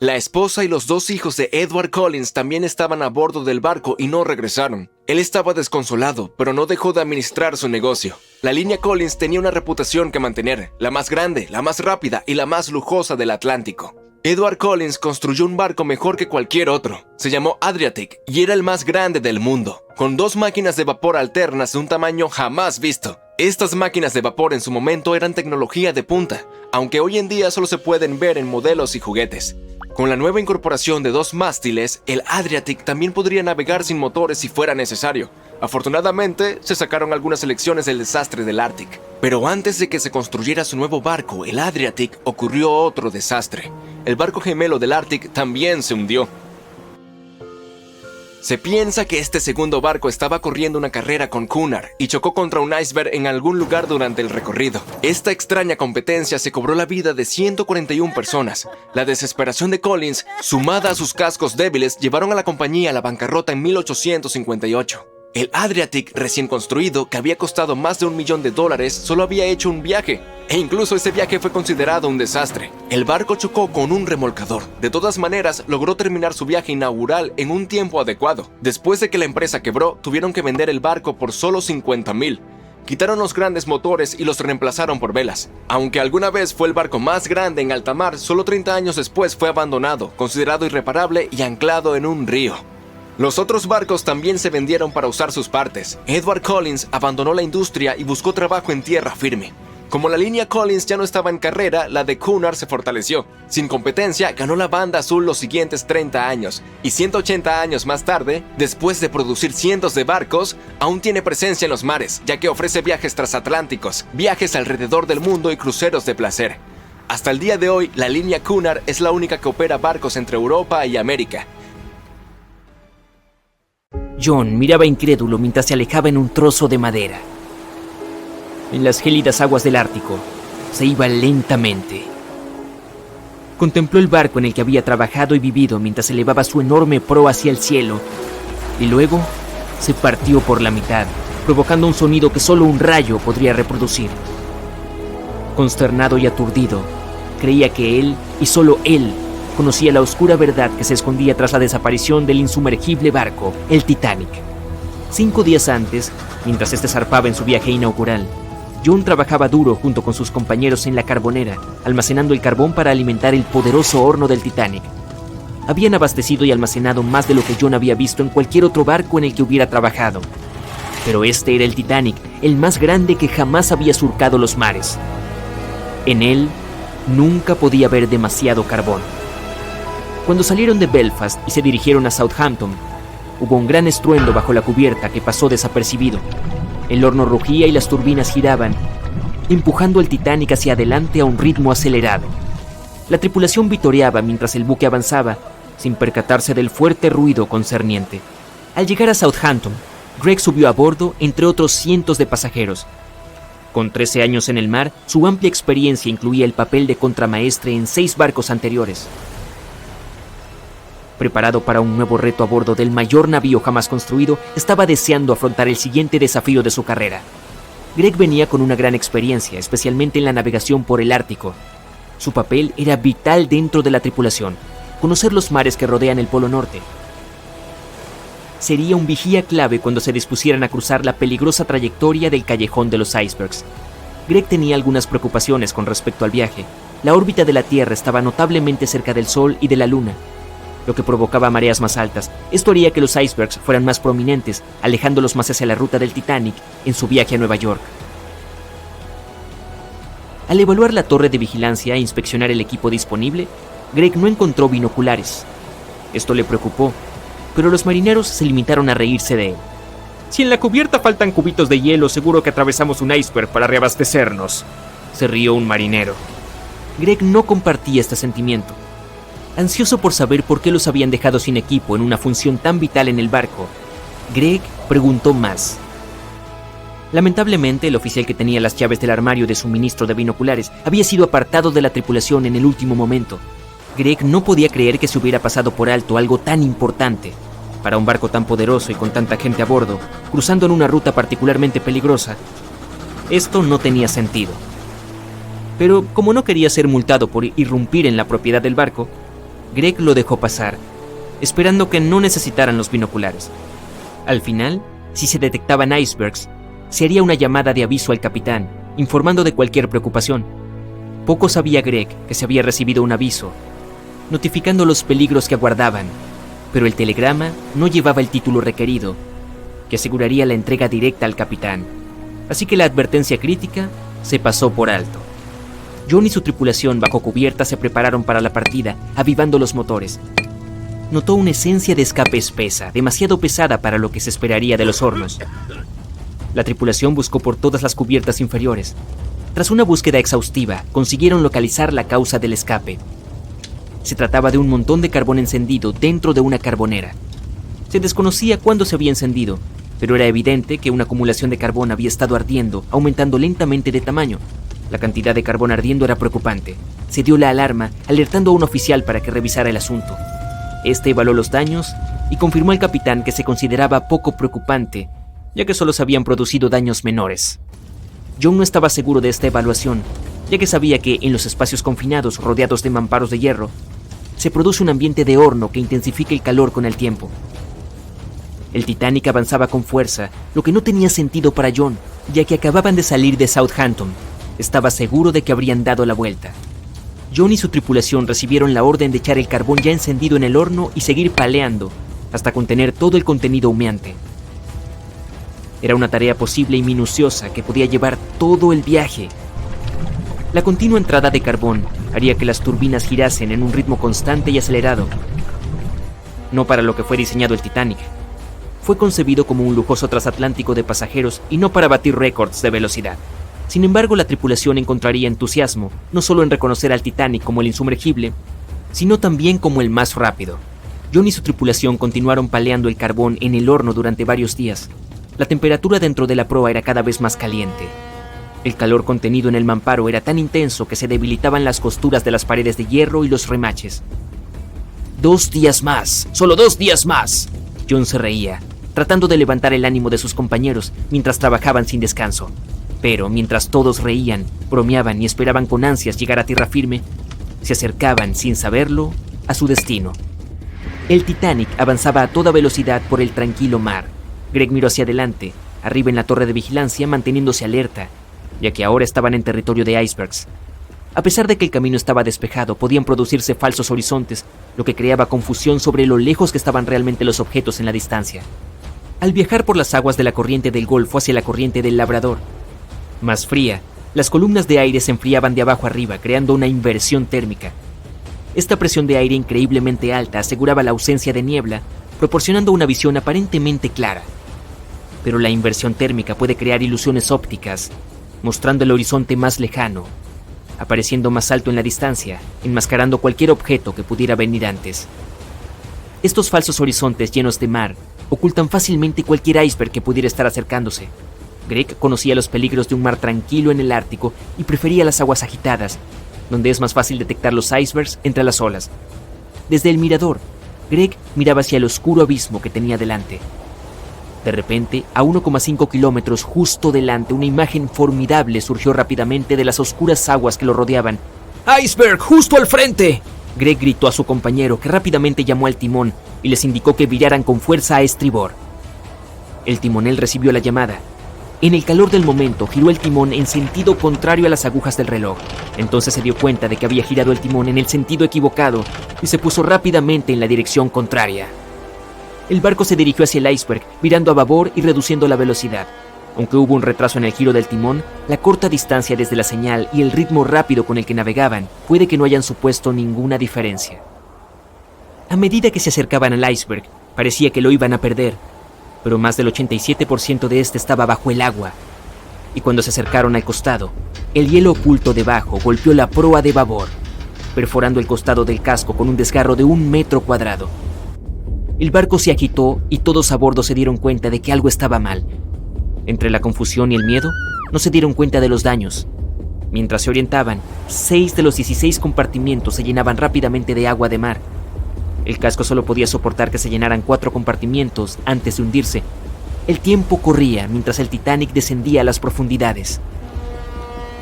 Speaker 5: La esposa y los 2 hijos de Edward Collins también estaban a bordo del barco y no regresaron. Él estaba desconsolado, pero no dejó de administrar su negocio. La línea Collins tenía una reputación que mantener, la más grande, la más rápida y la más lujosa del Atlántico. Edward Collins construyó un barco mejor que cualquier otro. Se llamó Adriatic y era el más grande del mundo, con 2 máquinas de vapor alternas de un tamaño jamás visto. Estas máquinas de vapor en su momento eran tecnología de punta, aunque hoy en día solo se pueden ver en modelos y juguetes. Con la nueva incorporación de 2 mástiles, el Adriatic también podría navegar sin motores si fuera necesario. Afortunadamente, se sacaron algunas lecciones del desastre del Arctic. Pero antes de que se construyera su nuevo barco, el Adriatic, ocurrió otro desastre. El barco gemelo del Arctic también se hundió. Se piensa que este segundo barco estaba corriendo una carrera con Cunard y chocó contra un iceberg en algún lugar durante el recorrido. Esta extraña competencia se cobró la vida de 141 personas. La desesperación de Collins, sumada a sus cascos débiles, llevaron a la compañía a la bancarrota en 1858. El Adriatic recién construido, que había costado más de $1 millón, solo había hecho un viaje, e incluso ese viaje fue considerado un desastre. El barco chocó con un remolcador. De todas maneras, logró terminar su viaje inaugural en un tiempo adecuado. Después de que la empresa quebró, tuvieron que vender el barco por solo $50,000. Quitaron los grandes motores y los reemplazaron por velas. Aunque alguna vez fue el barco más grande en alta mar, solo 30 años después fue abandonado, considerado irreparable y anclado en un río. Los otros barcos también se vendieron para usar sus partes. Edward Collins abandonó la industria y buscó trabajo en tierra firme. Como la línea Collins ya no estaba en carrera, la de Cunard se fortaleció. Sin competencia, ganó la banda azul los siguientes 30 años. Y 180 años más tarde, después de producir cientos de barcos, aún tiene presencia en los mares, ya que ofrece viajes transatlánticos, viajes alrededor del mundo y cruceros de placer. Hasta el día de hoy, la línea Cunard es la única que opera barcos entre Europa y América.
Speaker 1: John miraba incrédulo mientras se alejaba en un trozo de madera. En las gélidas aguas del Ártico, se iba lentamente. Contempló el barco en el que había trabajado y vivido mientras elevaba su enorme proa hacia el cielo, y luego se partió por la mitad, provocando un sonido que solo un rayo podría reproducir. Consternado y aturdido, creía que él, y solo él, conocía la oscura verdad que se escondía tras la desaparición del insumergible barco, el Titanic. 5 días antes, mientras este zarpaba en su viaje inaugural, John trabajaba duro junto con sus compañeros en la carbonera, almacenando el carbón para alimentar el poderoso horno del Titanic. Habían abastecido y almacenado más de lo que John había visto en cualquier otro barco en el que hubiera trabajado. Pero este era el Titanic, el más grande que jamás había surcado los mares. En él, nunca podía haber demasiado carbón. Cuando salieron de Belfast y se dirigieron a Southampton, hubo un gran estruendo bajo la cubierta que pasó desapercibido. El horno rugía y las turbinas giraban, empujando al Titanic hacia adelante a un ritmo acelerado. La tripulación vitoreaba mientras el buque avanzaba, sin percatarse del fuerte ruido concerniente. Al llegar a Southampton, Greg subió a bordo entre otros cientos de pasajeros. Con 13 años en el mar, su amplia experiencia incluía el papel de contramaestre en 6 barcos anteriores. Preparado para un nuevo reto a bordo del mayor navío jamás construido, estaba deseando afrontar el siguiente desafío de su carrera. Greg venía con una gran experiencia, especialmente en la navegación por el Ártico. Su papel era vital dentro de la tripulación, conocer los mares que rodean el Polo Norte. Sería un vigía clave cuando se dispusieran a cruzar la peligrosa trayectoria del Callejón de los Icebergs. Greg tenía algunas preocupaciones con respecto al viaje. La órbita de la Tierra estaba notablemente cerca del Sol y de la Luna, lo que provocaba mareas más altas. Esto haría que los icebergs fueran más prominentes, alejándolos más hacia la ruta del Titanic en su viaje a Nueva York. Al evaluar la torre de vigilancia e inspeccionar el equipo disponible, Greg no encontró binoculares. Esto le preocupó, pero los marineros se limitaron a reírse de él. Si en la cubierta faltan cubitos de hielo, seguro que atravesamos un iceberg para reabastecernos, se rió un marinero. Greg no compartía este sentimiento. Ansioso por saber por qué los habían dejado sin equipo en una función tan vital en el barco, Greg preguntó más. Lamentablemente, el oficial que tenía las llaves del armario de suministro de binoculares había sido apartado de la tripulación en el último momento. Greg no podía creer que se hubiera pasado por alto algo tan importante. Para un barco tan poderoso y con tanta gente a bordo, cruzando en una ruta particularmente peligrosa, esto no tenía sentido. Pero como no quería ser multado por irrumpir en la propiedad del barco, Greg lo dejó pasar, esperando que no necesitaran los binoculares. Al final, si se detectaban icebergs, se haría una llamada de aviso al capitán, informando de cualquier preocupación. Poco sabía Greg que se había recibido un aviso, notificando los peligros que aguardaban, pero el telegrama no llevaba el título requerido, que aseguraría la entrega directa al capitán. Así que la advertencia crítica se pasó por alto. John y su tripulación bajo cubierta se prepararon para la partida, avivando los motores. Notó una esencia de escape espesa, demasiado pesada para lo que se esperaría de los hornos. La tripulación buscó por todas las cubiertas inferiores. Tras una búsqueda exhaustiva, consiguieron localizar la causa del escape. Se trataba de un montón de carbón encendido dentro de una carbonera. Se desconocía cuándo se había encendido, pero era evidente que una acumulación de carbón había estado ardiendo, aumentando lentamente de tamaño. La cantidad de carbón ardiendo era preocupante. Se dio la alarma, alertando a un oficial para que revisara el asunto. Este evaluó los daños y confirmó al capitán que se consideraba poco preocupante, ya que solo se habían producido daños menores. John no estaba seguro de esta evaluación, ya que sabía que en los espacios confinados rodeados de mamparos de hierro, se produce un ambiente de horno que intensifica el calor con el tiempo. El Titanic avanzaba con fuerza, lo que no tenía sentido para John, ya que acababan de salir de Southampton. Estaba seguro de que habrían dado la vuelta. John y su tripulación recibieron la orden de echar el carbón ya encendido en el horno y seguir paleando, hasta contener todo el contenido humeante. Era una tarea posible y minuciosa que podía llevar todo el viaje. La continua entrada de carbón haría que las turbinas girasen en un ritmo constante y acelerado. No para lo que fue diseñado el Titanic. Fue concebido como un lujoso transatlántico de pasajeros y no para batir récords de velocidad. Sin embargo, la tripulación encontraría entusiasmo no solo en reconocer al Titanic como el insumergible, sino también como el más rápido. John y su tripulación continuaron paleando el carbón en el horno durante varios días. La temperatura dentro de la proa era cada vez más caliente. El calor contenido en el mamparo era tan intenso que se debilitaban las costuras de las paredes de hierro y los remaches. 2 días más, solo 2 días más. John se reía, tratando de levantar el ánimo de sus compañeros mientras trabajaban sin descanso. Pero mientras todos reían, bromeaban y esperaban con ansias llegar a tierra firme, se acercaban, sin saberlo, a su destino. El Titanic avanzaba a toda velocidad por el tranquilo mar. Greg miró hacia adelante, arriba en la torre de vigilancia, manteniéndose alerta, ya que ahora estaban en territorio de icebergs. A pesar de que el camino estaba despejado, podían producirse falsos horizontes, lo que creaba confusión sobre lo lejos que estaban realmente los objetos en la distancia. Al viajar por las aguas de la corriente del Golfo hacia la corriente del Labrador, más fría, las columnas de aire se enfriaban de abajo arriba, creando una inversión térmica. Esta presión de aire increíblemente alta aseguraba la ausencia de niebla, proporcionando una visión aparentemente clara. Pero la inversión térmica puede crear ilusiones ópticas, mostrando el horizonte más lejano, apareciendo más alto en la distancia, enmascarando cualquier objeto que pudiera venir antes. Estos falsos horizontes llenos de mar ocultan fácilmente cualquier iceberg que pudiera estar acercándose. Greg conocía los peligros de un mar tranquilo en el Ártico y prefería las aguas agitadas, donde es más fácil detectar los icebergs entre las olas. Desde el mirador, Greg miraba hacia el oscuro abismo que tenía delante. De repente, a 1,5 kilómetros justo delante, una imagen formidable surgió rápidamente de las oscuras aguas que lo rodeaban. ¡Iceberg, justo al frente!, Greg gritó a su compañero, que rápidamente llamó al timón y les indicó que viraran con fuerza a estribor. El timonel recibió la llamada. En el calor del momento, giró el timón en sentido contrario a las agujas del reloj. Entonces se dio cuenta de que había girado el timón en el sentido equivocado y se puso rápidamente en la dirección contraria. El barco se dirigió hacia el iceberg, virando a babor y reduciendo la velocidad. Aunque hubo un retraso en el giro del timón, la corta distancia desde la señal y el ritmo rápido con el que navegaban puede que no hayan supuesto ninguna diferencia. A medida que se acercaban al iceberg, parecía que lo iban a perder, pero más del 87% de este estaba bajo el agua. Y cuando se acercaron al costado, el hielo oculto debajo golpeó la proa de babor, perforando el costado del casco con un desgarro de 1 metro cuadrado. El barco se agitó y todos a bordo se dieron cuenta de que algo estaba mal. Entre la confusión y el miedo, no se dieron cuenta de los daños. Mientras se orientaban, 6 de los 16 compartimientos se llenaban rápidamente de agua de mar. El casco solo podía soportar que se llenaran 4 compartimientos antes de hundirse. El tiempo corría mientras el Titanic descendía a las profundidades.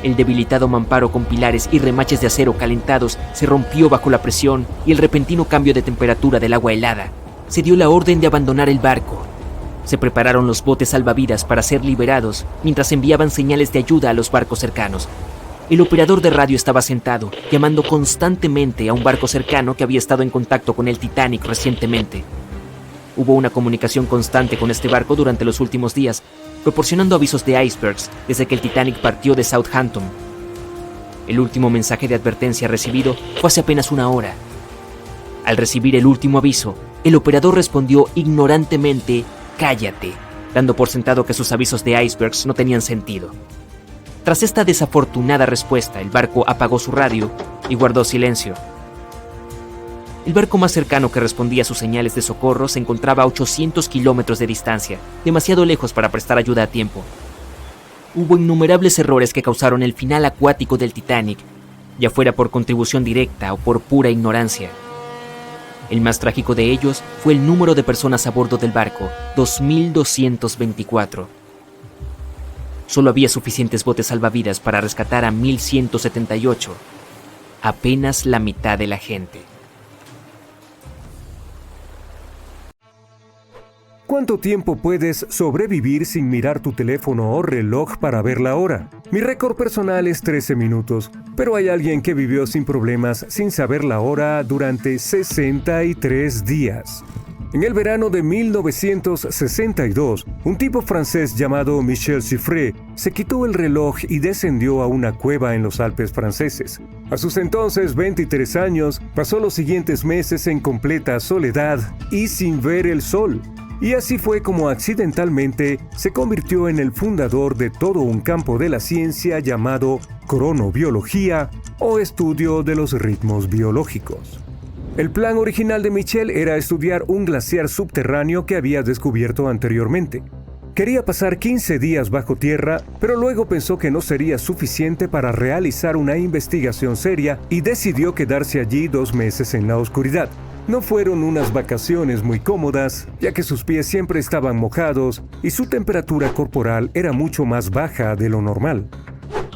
Speaker 1: El debilitado mamparo con pilares y remaches de acero calentados se rompió bajo la presión y el repentino cambio de temperatura del agua helada. Se dio la orden de abandonar el barco. Se prepararon los botes salvavidas para ser liberados mientras enviaban señales de ayuda a los barcos cercanos. El operador de radio estaba sentado, llamando constantemente a un barco cercano que había estado en contacto con el Titanic recientemente. Hubo una comunicación constante con este barco durante los últimos días, proporcionando avisos de icebergs desde que el Titanic partió de Southampton. El último mensaje de advertencia recibido fue hace apenas 1 hora. Al recibir el último aviso, el operador respondió ignorantemente: «Cállate», dando por sentado que sus avisos de icebergs no tenían sentido. Tras esta desafortunada respuesta, el barco apagó su radio y guardó silencio. El barco más cercano que respondía a sus señales de socorro se encontraba a 800 kilómetros de distancia, demasiado lejos para prestar ayuda a tiempo. Hubo innumerables errores que causaron el final acuático del Titanic, ya fuera por contribución directa o por pura ignorancia. El más trágico de ellos fue el número de personas a bordo del barco, 2.224. Solo había suficientes botes salvavidas para rescatar a 1.178, apenas la mitad de la gente.
Speaker 6: ¿Cuánto tiempo puedes sobrevivir sin mirar tu teléfono o reloj para ver la hora? Mi récord personal es 13 minutos, pero hay alguien que vivió sin problemas sin saber la hora durante 63 días. En el verano de 1962, un tipo francés llamado Michel Siffre se quitó el reloj y descendió a una cueva en los Alpes franceses. A sus entonces 23 años, pasó los siguientes meses en completa soledad y sin ver el sol. Y así fue como accidentalmente se convirtió en el fundador de todo un campo de la ciencia llamado cronobiología o estudio de los ritmos biológicos. El plan original de Michel era estudiar un glaciar subterráneo que había descubierto anteriormente. Quería pasar 15 días bajo tierra, pero luego pensó que no sería suficiente para realizar una investigación seria y decidió quedarse allí 2 meses en la oscuridad. No fueron unas vacaciones muy cómodas, ya que sus pies siempre estaban mojados y su temperatura corporal era mucho más baja de lo normal.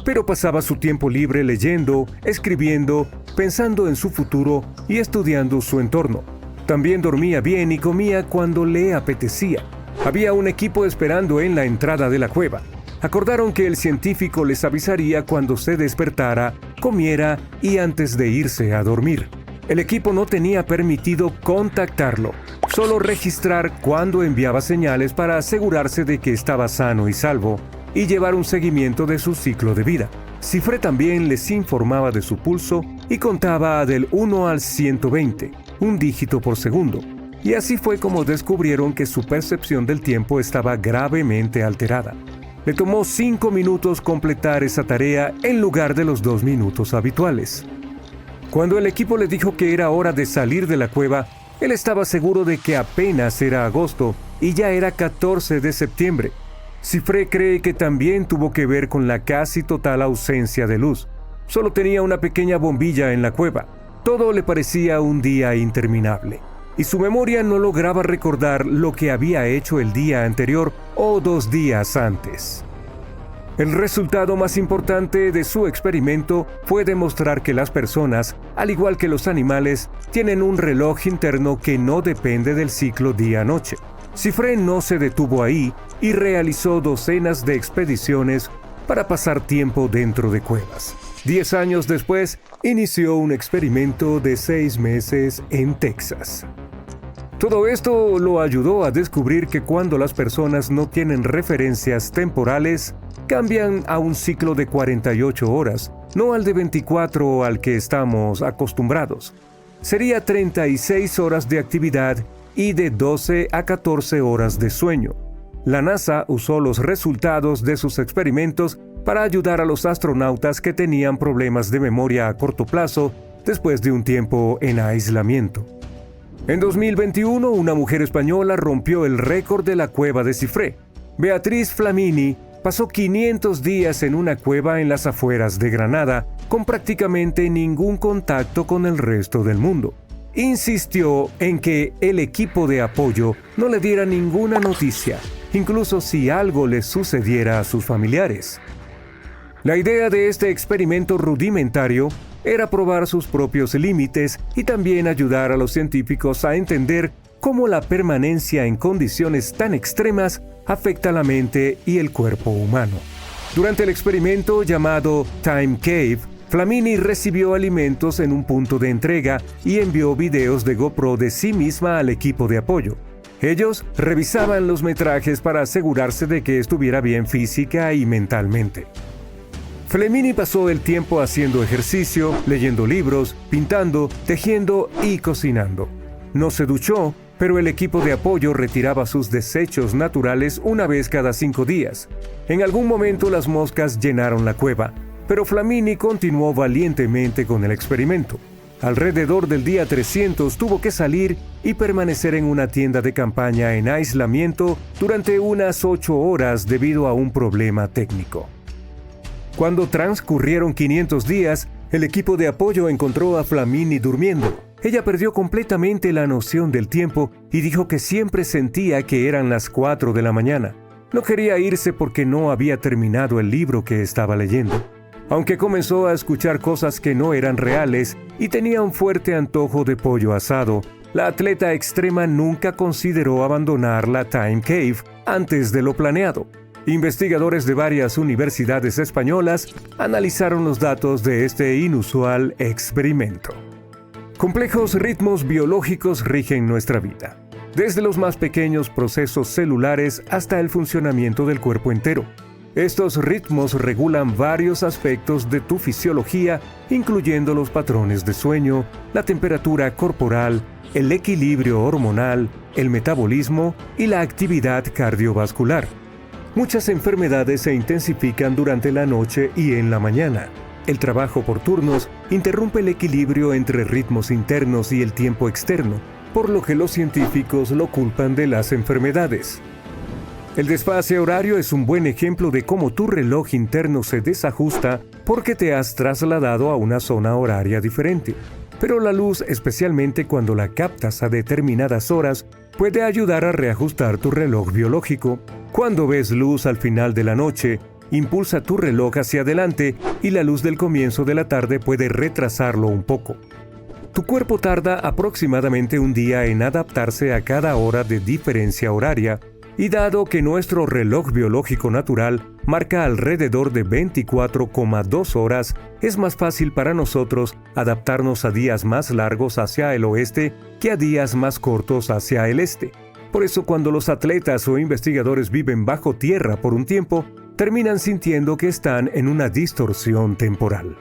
Speaker 6: Pero pasaba su tiempo libre leyendo, escribiendo, pensando en su futuro y estudiando su entorno. También dormía bien y comía cuando le apetecía. Había un equipo esperando en la entrada de la cueva. Acordaron que el científico les avisaría cuando se despertara, comiera y antes de irse a dormir. El equipo no tenía permitido contactarlo, solo registrar cuando enviaba señales para asegurarse de que estaba sano y salvo y llevar un seguimiento de su ciclo de vida. Siffre también les informaba de su pulso y contaba del 1 al 120, un dígito por segundo. Y así fue como descubrieron que su percepción del tiempo estaba gravemente alterada. Le tomó 5 minutos completar esa tarea en lugar de los 2 minutos habituales. Cuando el equipo le dijo que era hora de salir de la cueva, él estaba seguro de que apenas era agosto y ya era 14 de septiembre. Siffre cree que también tuvo que ver con la casi total ausencia de luz. Solo tenía una pequeña bombilla en la cueva. Todo le parecía un día interminable, y su memoria no lograba recordar lo que había hecho el día anterior o 2 días antes. El resultado más importante de su experimento fue demostrar que las personas, al igual que los animales, tienen un reloj interno que no depende del ciclo día-noche. Siffre no se detuvo ahí y realizó docenas de expediciones para pasar tiempo dentro de cuevas. 10 años después, inició un experimento de 6 meses en Texas. Todo esto lo ayudó a descubrir que cuando las personas no tienen referencias temporales, cambian a un ciclo de 48 horas, no al de 24 al que estamos acostumbrados. Sería 36 horas de actividad y de 12 a 14 horas de sueño. La NASA usó los resultados de sus experimentos para ayudar a los astronautas que tenían problemas de memoria a corto plazo después de un tiempo en aislamiento. En 2021, una mujer española rompió el récord de la cueva de Siffre. Beatriz Flamini pasó 500 días en una cueva en las afueras de Granada, con prácticamente ningún contacto con el resto del mundo. Insistió en que el equipo de apoyo no le diera ninguna noticia, incluso si algo le sucediera a sus familiares. La idea de este experimento rudimentario era probar sus propios límites y también ayudar a los científicos a entender cómo la permanencia en condiciones tan extremas afecta la mente y el cuerpo humano. Durante el experimento llamado Time Cave, Flamini recibió alimentos en un punto de entrega y envió videos de GoPro de sí misma al equipo de apoyo. Ellos revisaban los metrajes para asegurarse de que estuviera bien física y mentalmente. Flamini pasó el tiempo haciendo ejercicio, leyendo libros, pintando, tejiendo y cocinando. No se duchó, pero el equipo de apoyo retiraba sus desechos naturales una vez cada 5 días. En algún momento las moscas llenaron la cueva, pero Flamini continuó valientemente con el experimento. Alrededor del día 300 tuvo que salir y permanecer en una tienda de campaña en aislamiento durante unas 8 horas debido a un problema técnico. Cuando transcurrieron 500 días, el equipo de apoyo encontró a Flamini durmiendo. Ella perdió completamente la noción del tiempo y dijo que siempre sentía que eran las 4 de la mañana. No quería irse porque no había terminado el libro que estaba leyendo. Aunque comenzó a escuchar cosas que no eran reales y tenía un fuerte antojo de pollo asado, la atleta extrema nunca consideró abandonar la Time Cave antes de lo planeado. Investigadores de varias universidades españolas analizaron los datos de este inusual experimento. Complejos ritmos biológicos rigen nuestra vida, desde los más pequeños procesos celulares hasta el funcionamiento del cuerpo entero. Estos ritmos regulan varios aspectos de tu fisiología, incluyendo los patrones de sueño, la temperatura corporal, el equilibrio hormonal, el metabolismo y la actividad cardiovascular. Muchas enfermedades se intensifican durante la noche y en la mañana. El trabajo por turnos interrumpe el equilibrio entre ritmos internos y el tiempo externo, por lo que los científicos lo culpan de las enfermedades. El desfase horario es un buen ejemplo de cómo tu reloj interno se desajusta porque te has trasladado a una zona horaria diferente. Pero la luz, especialmente cuando la captas a determinadas horas, puede ayudar a reajustar tu reloj biológico. Cuando ves luz al final de la noche, impulsa tu reloj hacia adelante y la luz del comienzo de la tarde puede retrasarlo un poco. Tu cuerpo tarda aproximadamente un día en adaptarse a cada hora de diferencia horaria, y dado que nuestro reloj biológico natural marca alrededor de 24,2 horas, es más fácil para nosotros adaptarnos a días más largos hacia el oeste que a días más cortos hacia el este. Por eso cuando los atletas o investigadores viven bajo tierra por un tiempo, terminan sintiendo que están en una distorsión temporal.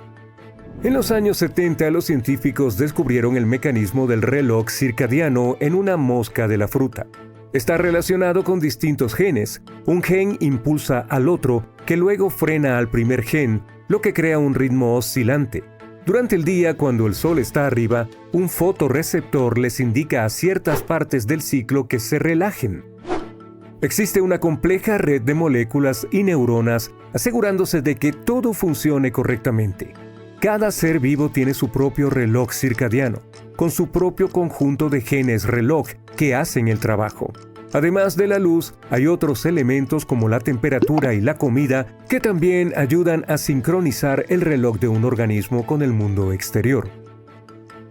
Speaker 6: En los años 70, los científicos descubrieron el mecanismo del reloj circadiano en una mosca de la fruta. Está relacionado con distintos genes. Un gen impulsa al otro, que luego frena al primer gen, lo que crea un ritmo oscilante. Durante el día, cuando el sol está arriba, un fotorreceptor les indica a ciertas partes del ciclo que se relajen. Existe una compleja red de moléculas y neuronas asegurándose de que todo funcione correctamente. Cada ser vivo tiene su propio reloj circadiano, con su propio conjunto de genes reloj que hacen el trabajo. Además de la luz, hay otros elementos como la temperatura y la comida que también ayudan a sincronizar el reloj de un organismo con el mundo exterior.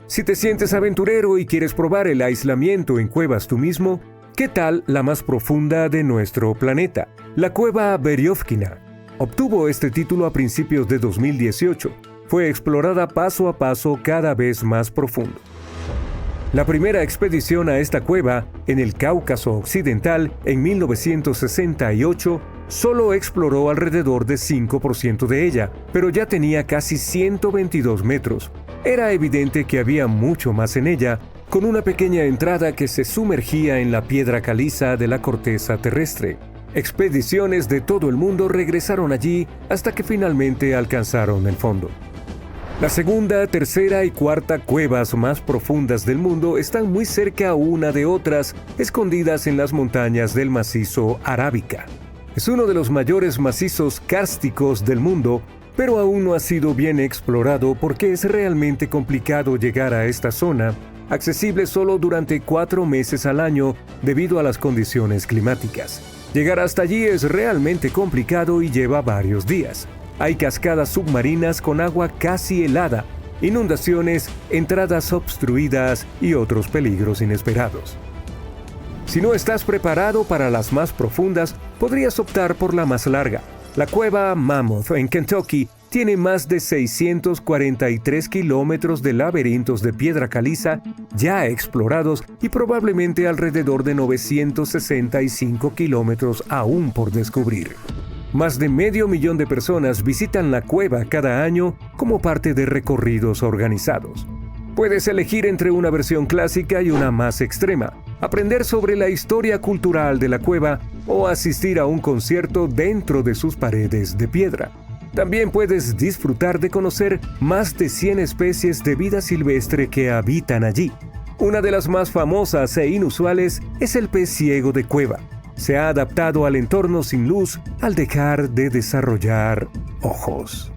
Speaker 6: Si te sientes aventurero y quieres probar el aislamiento en cuevas tú mismo, ¿qué tal la más profunda de nuestro planeta? La cueva Veriofkina. Obtuvo este título a principios de 2018. Fue explorada paso a paso cada vez más profundo. La primera expedición a esta cueva, en el Cáucaso Occidental, en 1968, solo exploró alrededor de 5% de ella, pero ya tenía casi 122 metros. Era evidente que había mucho más en ella, con una pequeña entrada que se sumergía en la piedra caliza de la corteza terrestre. Expediciones de todo el mundo regresaron allí hasta que finalmente alcanzaron el fondo. La segunda, tercera y cuarta cuevas más profundas del mundo están muy cerca una de otras, escondidas en las montañas del macizo Arábica. Es uno de los mayores macizos kársticos del mundo, pero aún no ha sido bien explorado porque es realmente complicado llegar a esta zona, accesible solo durante 4 meses al año debido a las condiciones climáticas. Llegar hasta allí es realmente complicado y lleva varios días. Hay cascadas submarinas con agua casi helada, inundaciones, entradas obstruidas y otros peligros inesperados. Si no estás preparado para las más profundas, podrías optar por la más larga. La cueva Mammoth en Kentucky tiene más de 643 kilómetros de laberintos de piedra caliza ya explorados y probablemente alrededor de 965 kilómetros aún por descubrir. Más de 500,000 de personas visitan la cueva cada año como parte de recorridos organizados. Puedes elegir entre una versión clásica y una más extrema, aprender sobre la historia cultural de la cueva o asistir a un concierto dentro de sus paredes de piedra. También puedes disfrutar de conocer más de 100 especies de vida silvestre que habitan allí. Una de las más famosas e inusuales es el pez ciego de cueva. Se ha adaptado al entorno sin luz al dejar de desarrollar ojos.